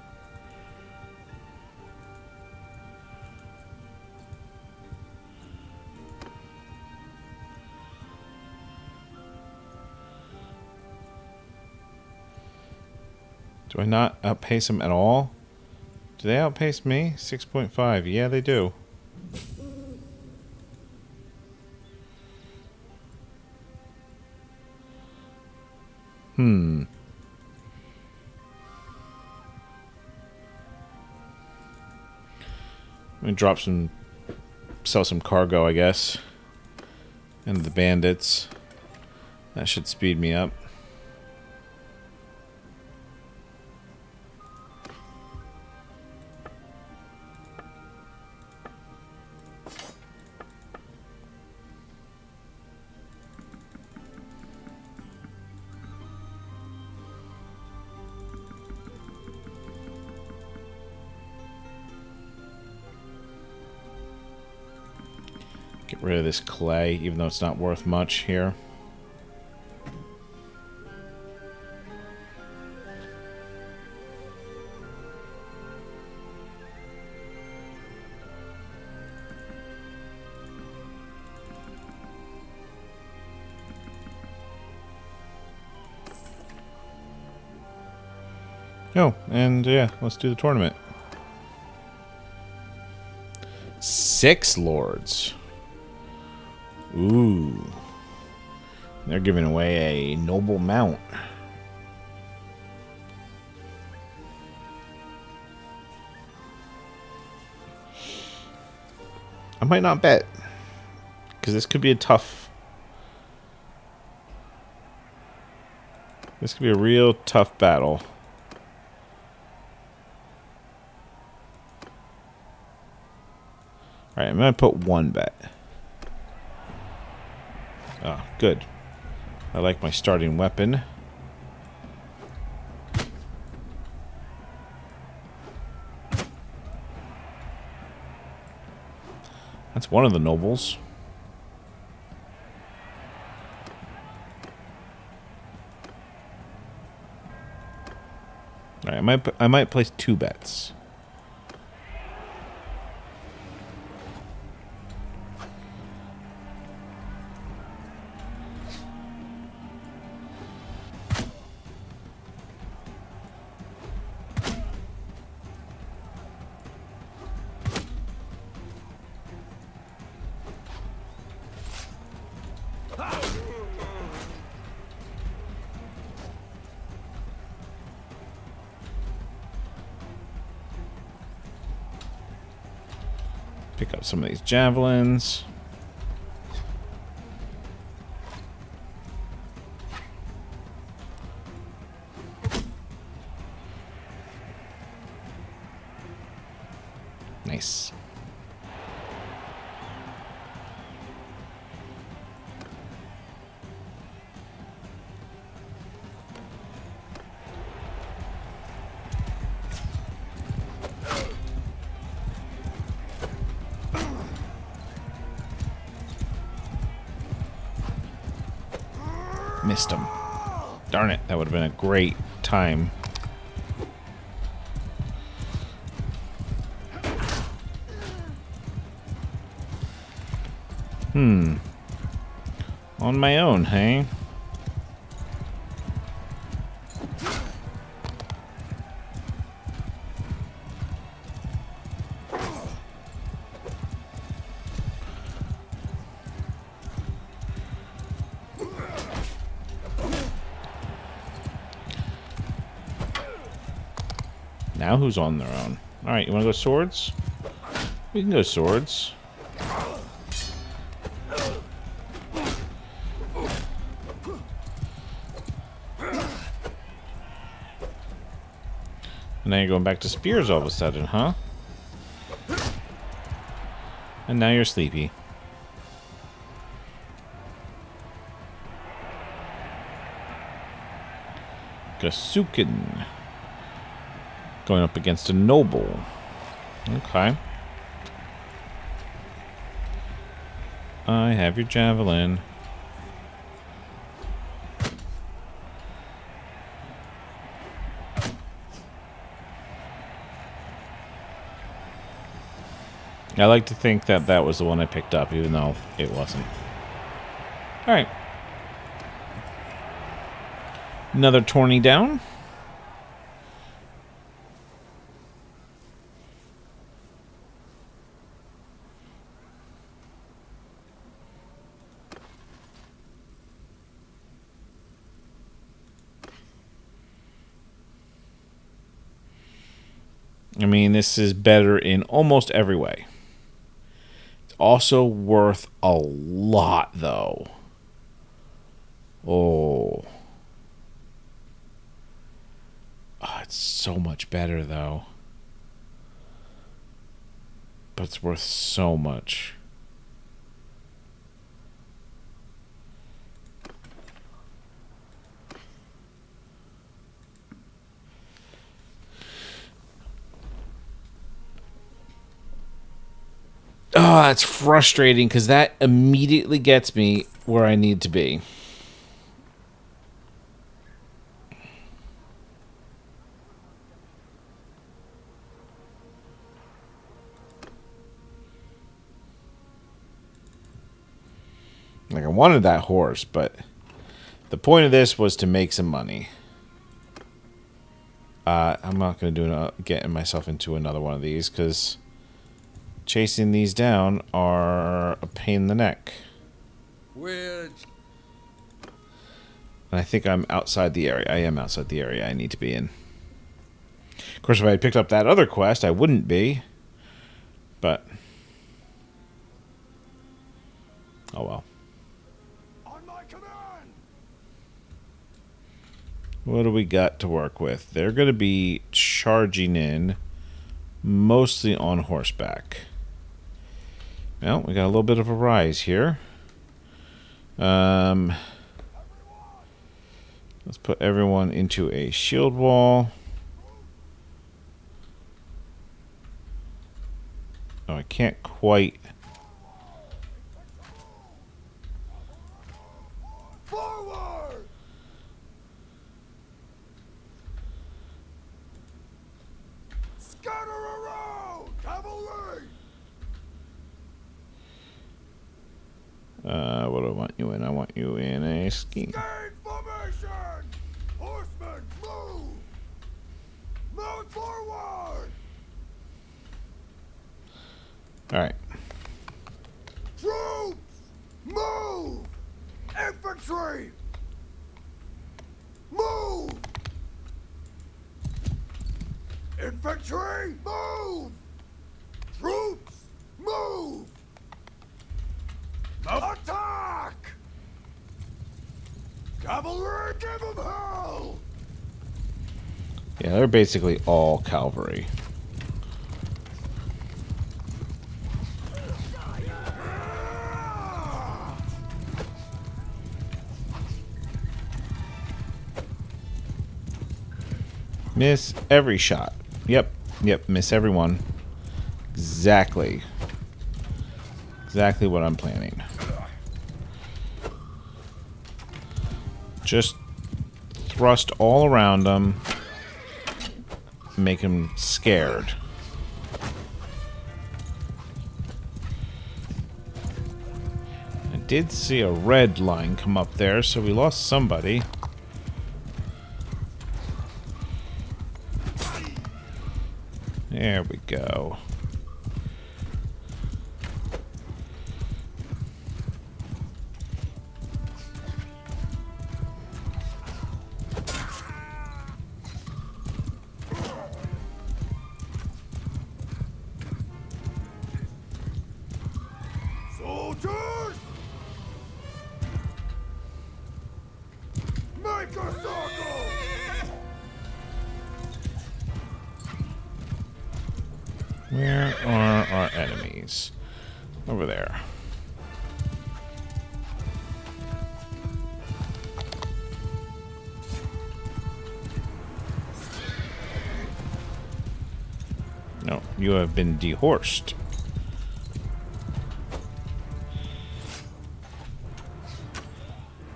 Do I not outpace them at all? Do they outpace me? 6.5. Yeah, they do. I'm gonna drop some, sell some cargo, I guess. And the bandits. That should speed me up. Get rid of this clay, even though it's not worth much here. Oh, and yeah, let's do the tournament. 6 lords. Ooh. They're giving away a noble mount. I might not bet. Because this could be a tough... This could be a real tough battle. Alright, I'm going to put 1 bet. Oh, good. I like my starting weapon. That's one of the nobles. Alright, I might place 2 bets. Pick up some of these javelins. Nice. Missed him. Darn it, that would have been a great time. On my own, hey? Now who's on their own? Alright, you wanna go swords? We can go swords. And now you're going back to spears all of a sudden, huh? And now you're sleepy. Gasukin. Going up against a noble. Okay. I have your javelin. I like to think that that was the one I picked up, even though it wasn't. Alright. Another tourney down. I mean, this is better in almost every way. It's also worth a lot, though. Oh. Oh, it's so much better, though. But it's worth so much. Oh, that's frustrating because that immediately gets me where I need to be. Like, I wanted that horse, but the point of this was to make some money. I'm not going to do getting myself into another one of these because chasing these down are a pain in the neck. Where? And I think I'm outside the area. I am outside the area I need to be in. Of course, if I had picked up that other quest, I wouldn't be. But oh well. On my command! What do we got to work with? They're going to be charging in mostly on horseback. Well, we got a little bit of a rise here. Let's put everyone into a shield wall. Oh, I can't quite. Forward! Scatter around, cavalry! What do I want you in? I want you in a ski. Gain formation! Horsemen, move! Move forward! Alright. Troops, move! Infantry, move! Infantry, move! Troops, move! Attack! Cavalry, give them hell! Yeah, they're basically all cavalry. Miss every shot. Yep, miss every one. Exactly what I'm planning. Just thrust all around them. Make them scared. I did see a red line come up there, so we lost somebody. There we go. Soldiers! Make a circle! Where are our enemies? Over there. No, you have been dehorsed.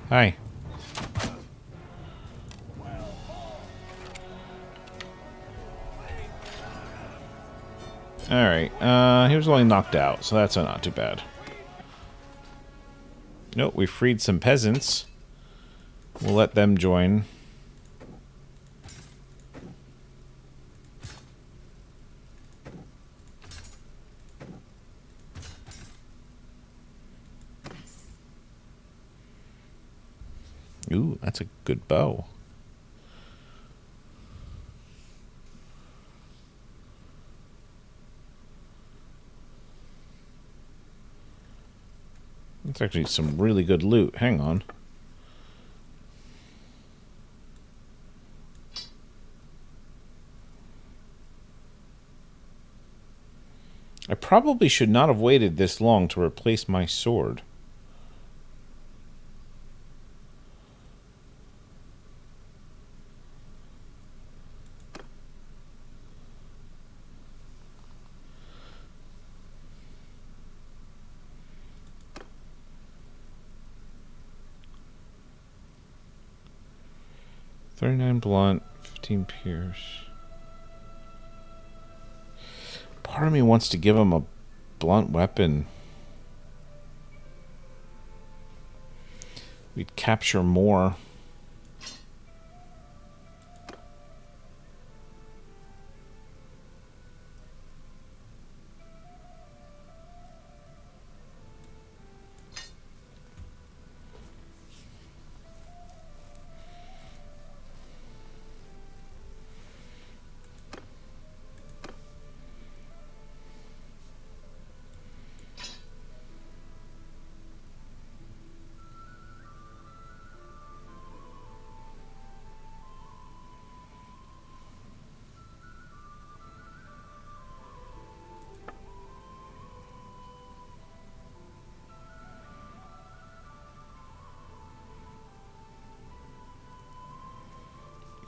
Hi. Alright, he was only knocked out, so that's not too bad. Nope, we freed some peasants. We'll let them join. Ooh, that's a good bow. It's actually some really good loot. Hang on. I probably should not have waited this long to replace my sword. $39 blunt, 15 pierce. Part of me wants to give him a blunt weapon. We'd capture more.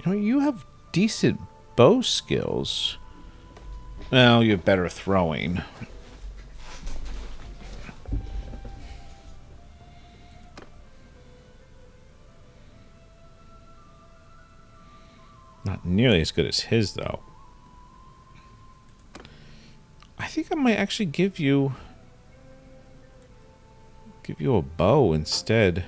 You know, you have decent bow skills. Well, you have better throwing. Not nearly as good as his, though. I think I might actually give you a bow instead.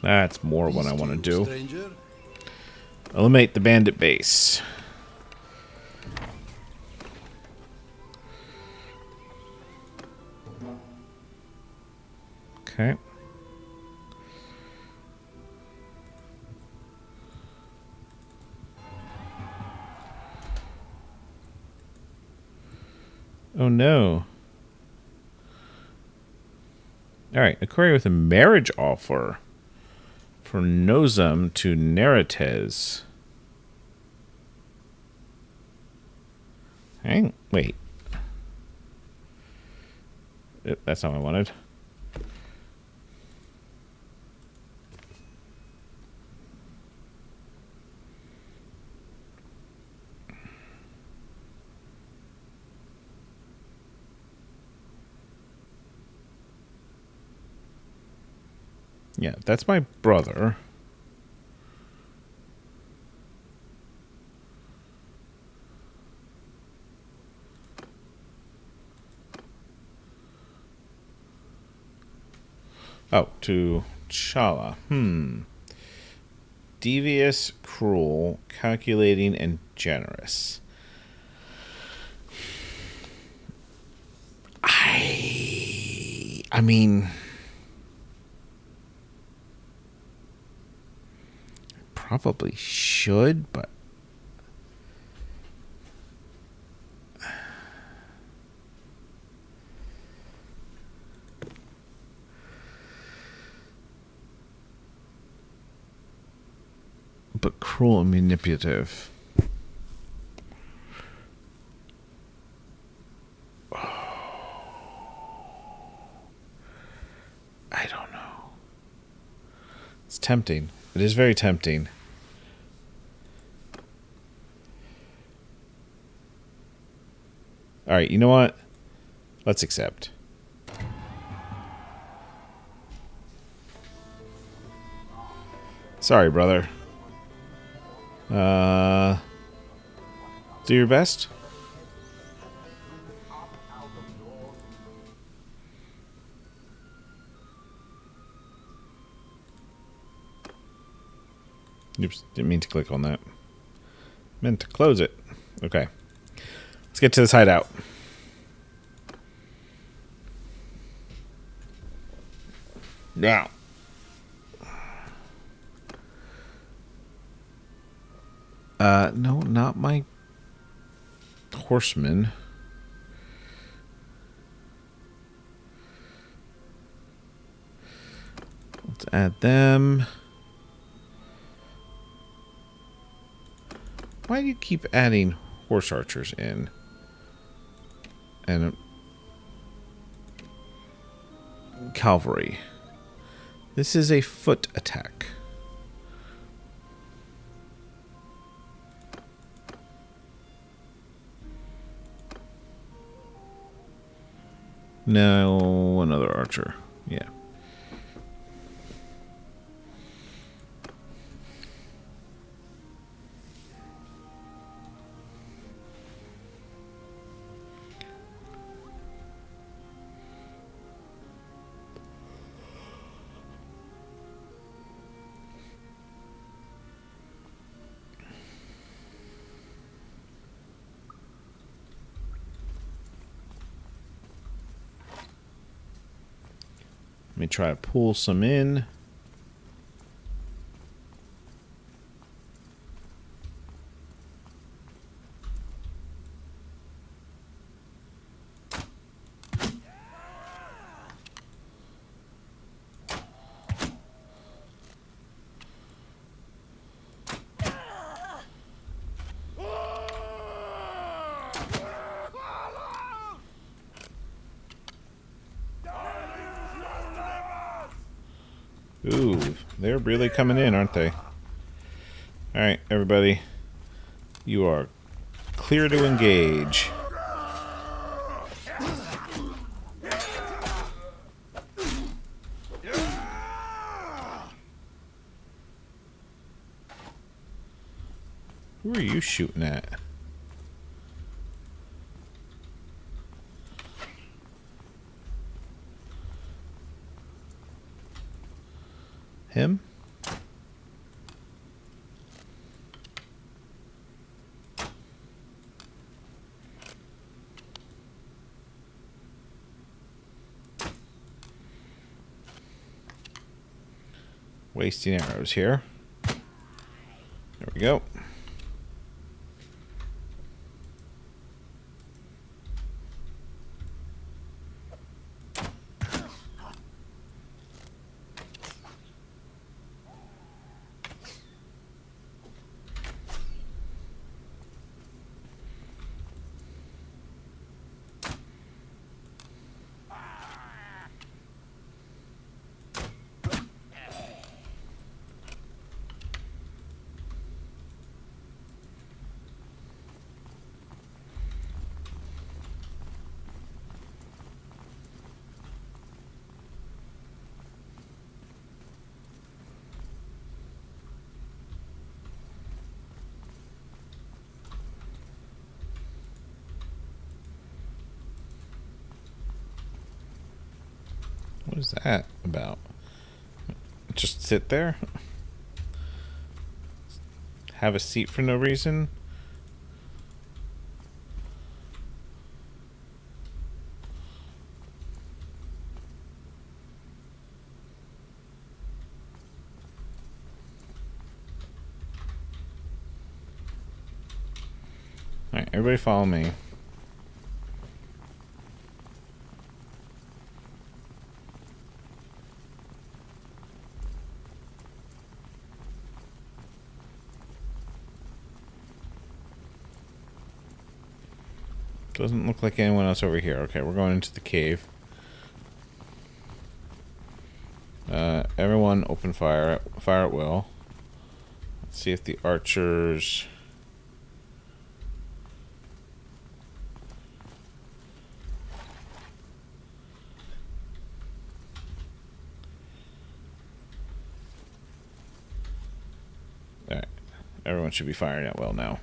That's more what I want to do. Stranger? Eliminate the bandit base. Okay. Oh no. Alright, a query with a marriage offer for Nozam to Nerates. Hang, wait. That's not what I wanted. Yeah, that's my brother. Oh, to Chala. Devious, cruel, calculating, and generous. I mean, probably should, but cruel and manipulative. I don't know. It's tempting. It is very tempting. All right, you know what? Let's accept. Sorry, brother. Do your best. Oops, didn't mean to click on that. Meant to close it. Okay. Let's get to this hideout. Now. No, not my horsemen. Let's add them. Why do you keep adding horse archers in? And cavalry. This is a foot attack. No, another archer. Yeah. Let me try to pull some in. Ooh, they're really coming in, aren't they? Alright, everybody. You are clear to engage. Who are you shooting at? Him? Wasting arrows here. There we go. What is that about? Just sit there? Have a seat for no reason? Alright, everybody follow me. Doesn't look like anyone else over here. Okay, we're going into the cave. Everyone open fire. Fire at will. Let's see if the archers... Alright. Everyone should be firing at will now.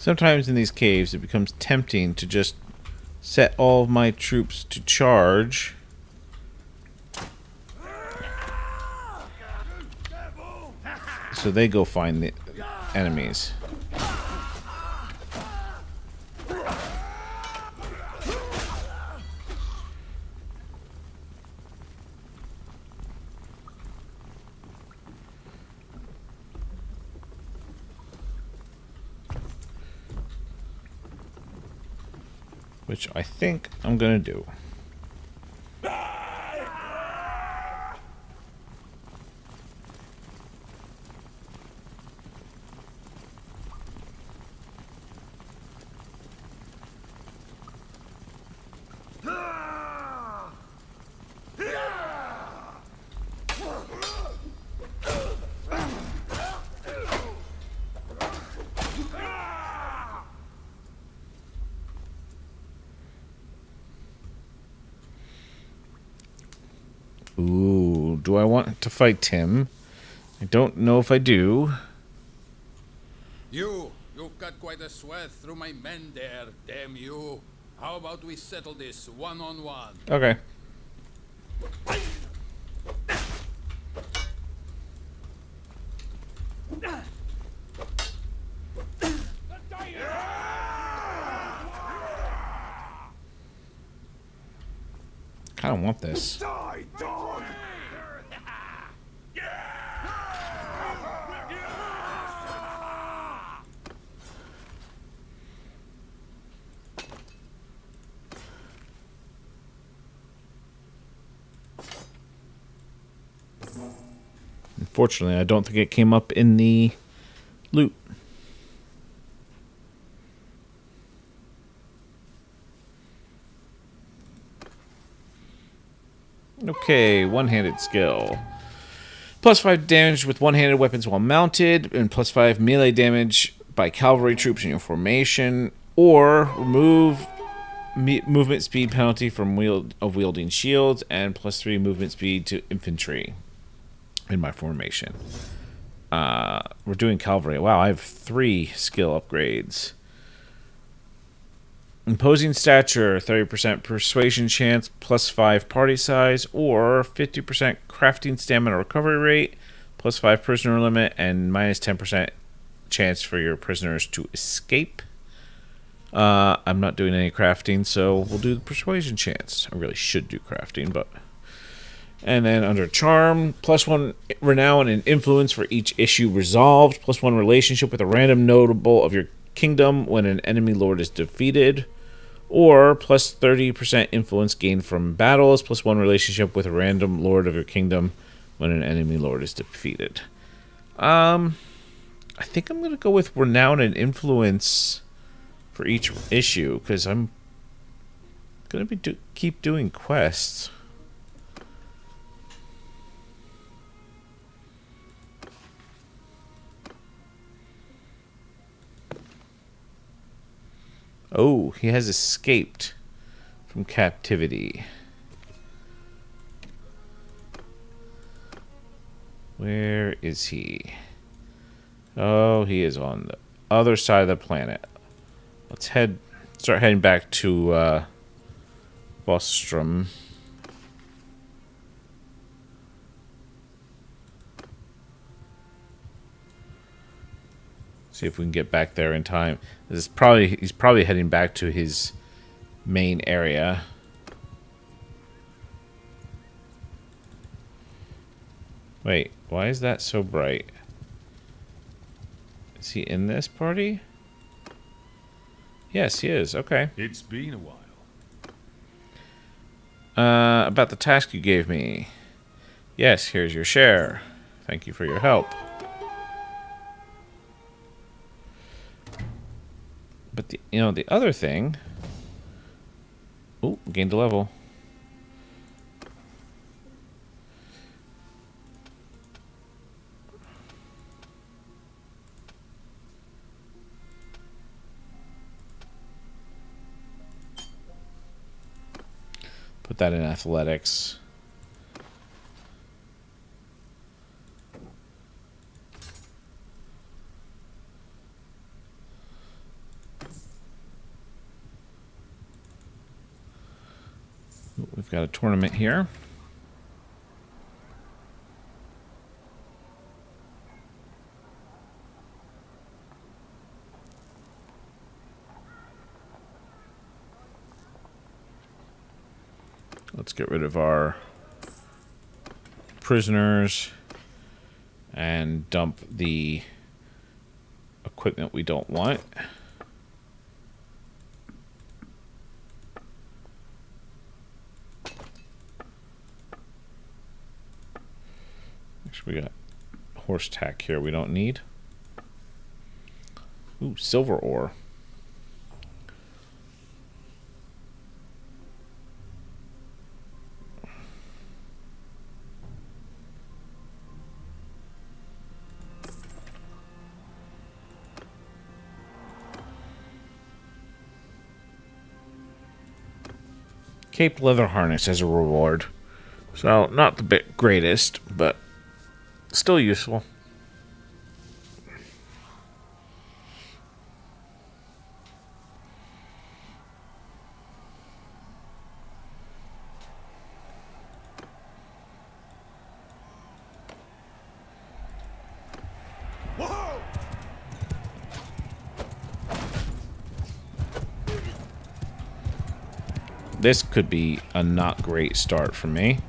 Sometimes in these caves, it becomes tempting to just set all of my troops to charge. So they go find the enemies. Which I think I'm gonna do. Ooh, do I want to fight Tim? I don't know if I do. You've got quite a sweat through my men there, damn you. How about we settle this one-on-one? Okay. Kind of want this. Die, dog! Unfortunately, I don't think it came up in the loot. Okay, one-handed skill. +5 damage with one-handed weapons while mounted, and +5 melee damage by cavalry troops in your formation, or remove movement speed penalty from wielding shields, and +3 movement speed to infantry in my formation. We're doing cavalry. Wow, I have 3 skill upgrades. Imposing stature, 30% persuasion chance, +5 party size, or 50% crafting stamina recovery rate, +5 prisoner limit, and -10% chance for your prisoners to escape. I'm not doing any crafting, so we'll do the persuasion chance. I really should do crafting, but... And then under charm, +1 renown and influence for each issue resolved, +1 relationship with a random notable of your kingdom when an enemy lord is defeated, or +30% influence gained from battles, +1 relationship with a random lord of your kingdom when an enemy lord is defeated. I think I'm gonna go with renown and influence for each issue because I'm gonna be keep doing quests. Oh, he has escaped from captivity. Where is he? Oh, he is on the other side of the planet. Let's start heading back to Vostrom. See if we can get back there in time. He's probably heading back to his main area. Wait, why is that so bright? Is he in this party? Yes, he is. Okay. It's been a while. About the task you gave me. Yes, here's your share. Thank you for your help. But the other thing. Oh, gained a level. Put that in athletics. got a tournament here. Let's get rid of our prisoners and dump the equipment we don't want. Actually, we got horse tack here we don't need. Ooh, silver ore. Cape leather harness as a reward. So, not the greatest, but still useful. Whoa! This could be a not great start for me.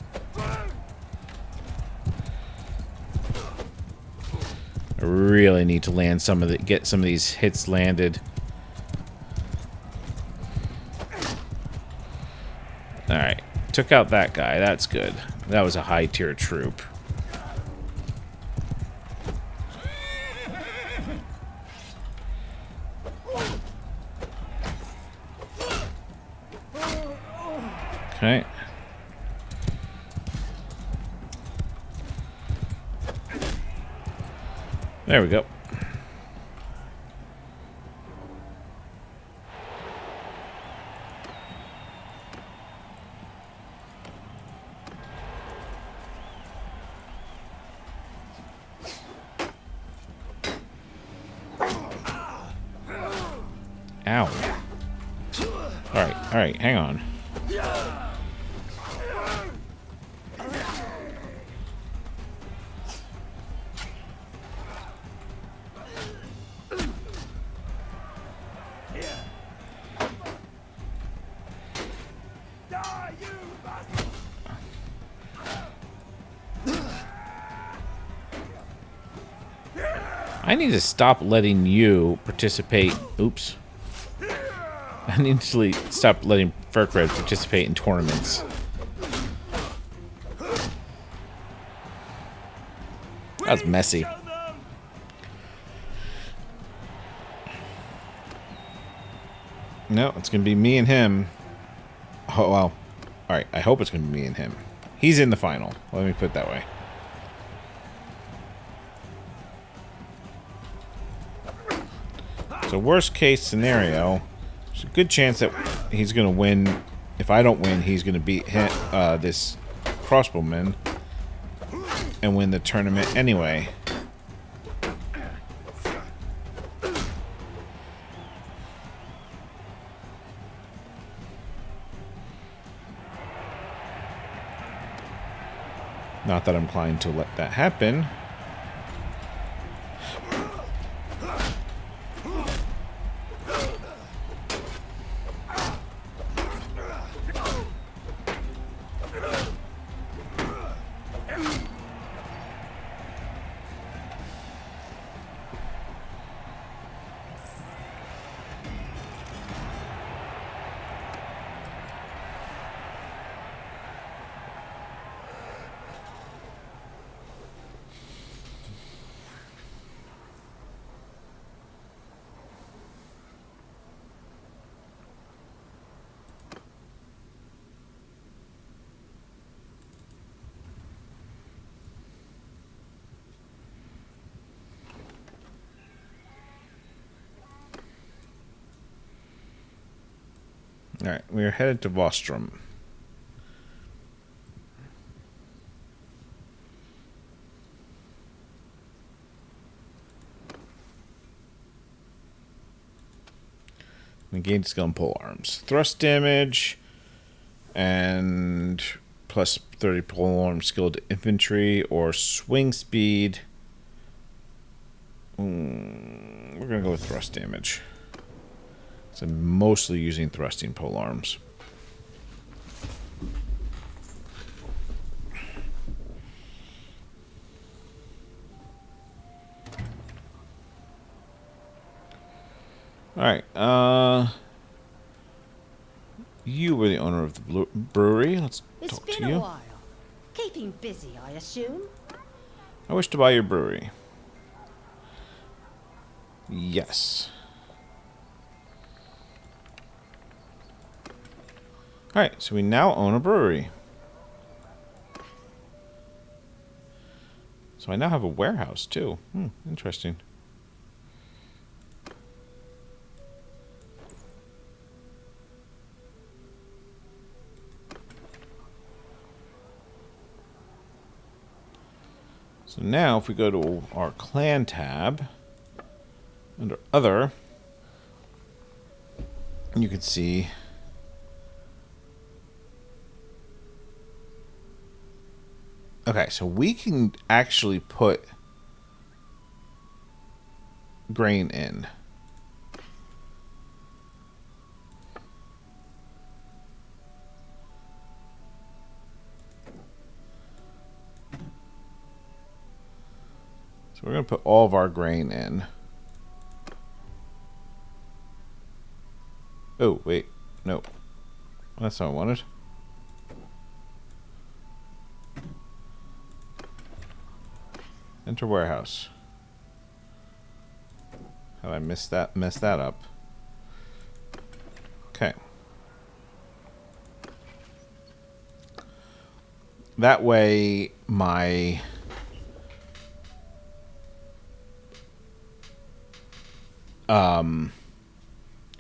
I really need to land get some of these hits landed. Alright. Took out that guy. That's good. That was a high tier troop. Okay. There we go. Ow. Alright, hang on. Die, you bastard! I need to stop letting you participate. Oops. I need to stop letting Furkred participate in tournaments. That was messy. No, it's going to be me and him. Oh, well. Alright, I hope it's going to be me and him. He's in the final. Let me put it that way. So worst case scenario, there's a good chance that he's going to win. If I don't win, he's going to beat this crossbowman and win the tournament anyway. Not that I'm inclined to let that happen. Alright, we are headed to Vostrom. Negate skill and pole arms. Thrust damage. And plus 30 polearm skilled infantry or swing speed. We're going to go with thrust damage. So I'm mostly using thrusting polearms. Alright, you were the owner of the brewery. Let's It's talk to been you. a while. Keeping busy, I assume? I wish to buy your brewery. Yes. Alright, so we now own a brewery. So I now have a warehouse, too. Interesting. So now, if we go to our clan tab, under Other, you can see okay, so we can actually put grain in. So we're going to put all of our grain in. Oh, wait. No. That's not what I wanted. Enter warehouse. How did I mess that up? Okay. That way my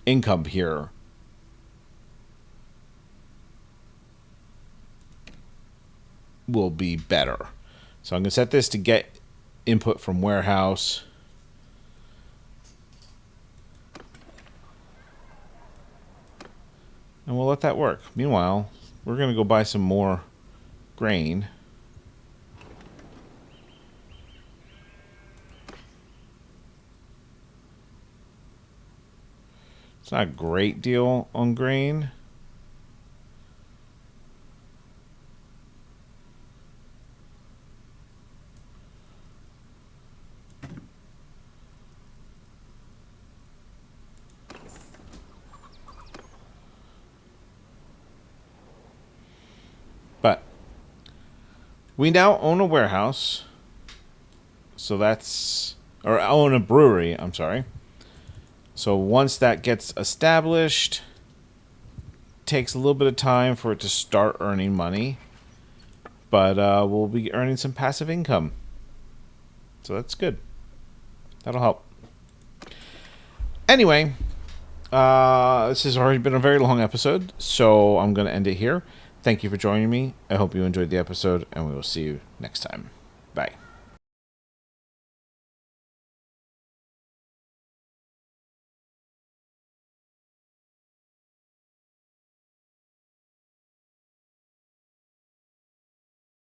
income here will be better. So I'm going to set this to get input from warehouse. And we'll let that work. Meanwhile, we're going to go buy some more grain. It's not a great deal on grain. But we now own a warehouse. So that's... or own a brewery, I'm sorry. So once that gets established, takes a little bit of time for it to start earning money. But we'll be earning some passive income. So that's good. That'll help. Anyway, this has already been a very long episode, so I'm going to end it here. Thank you for joining me. I hope you enjoyed the episode, and we will see you next time. Bye.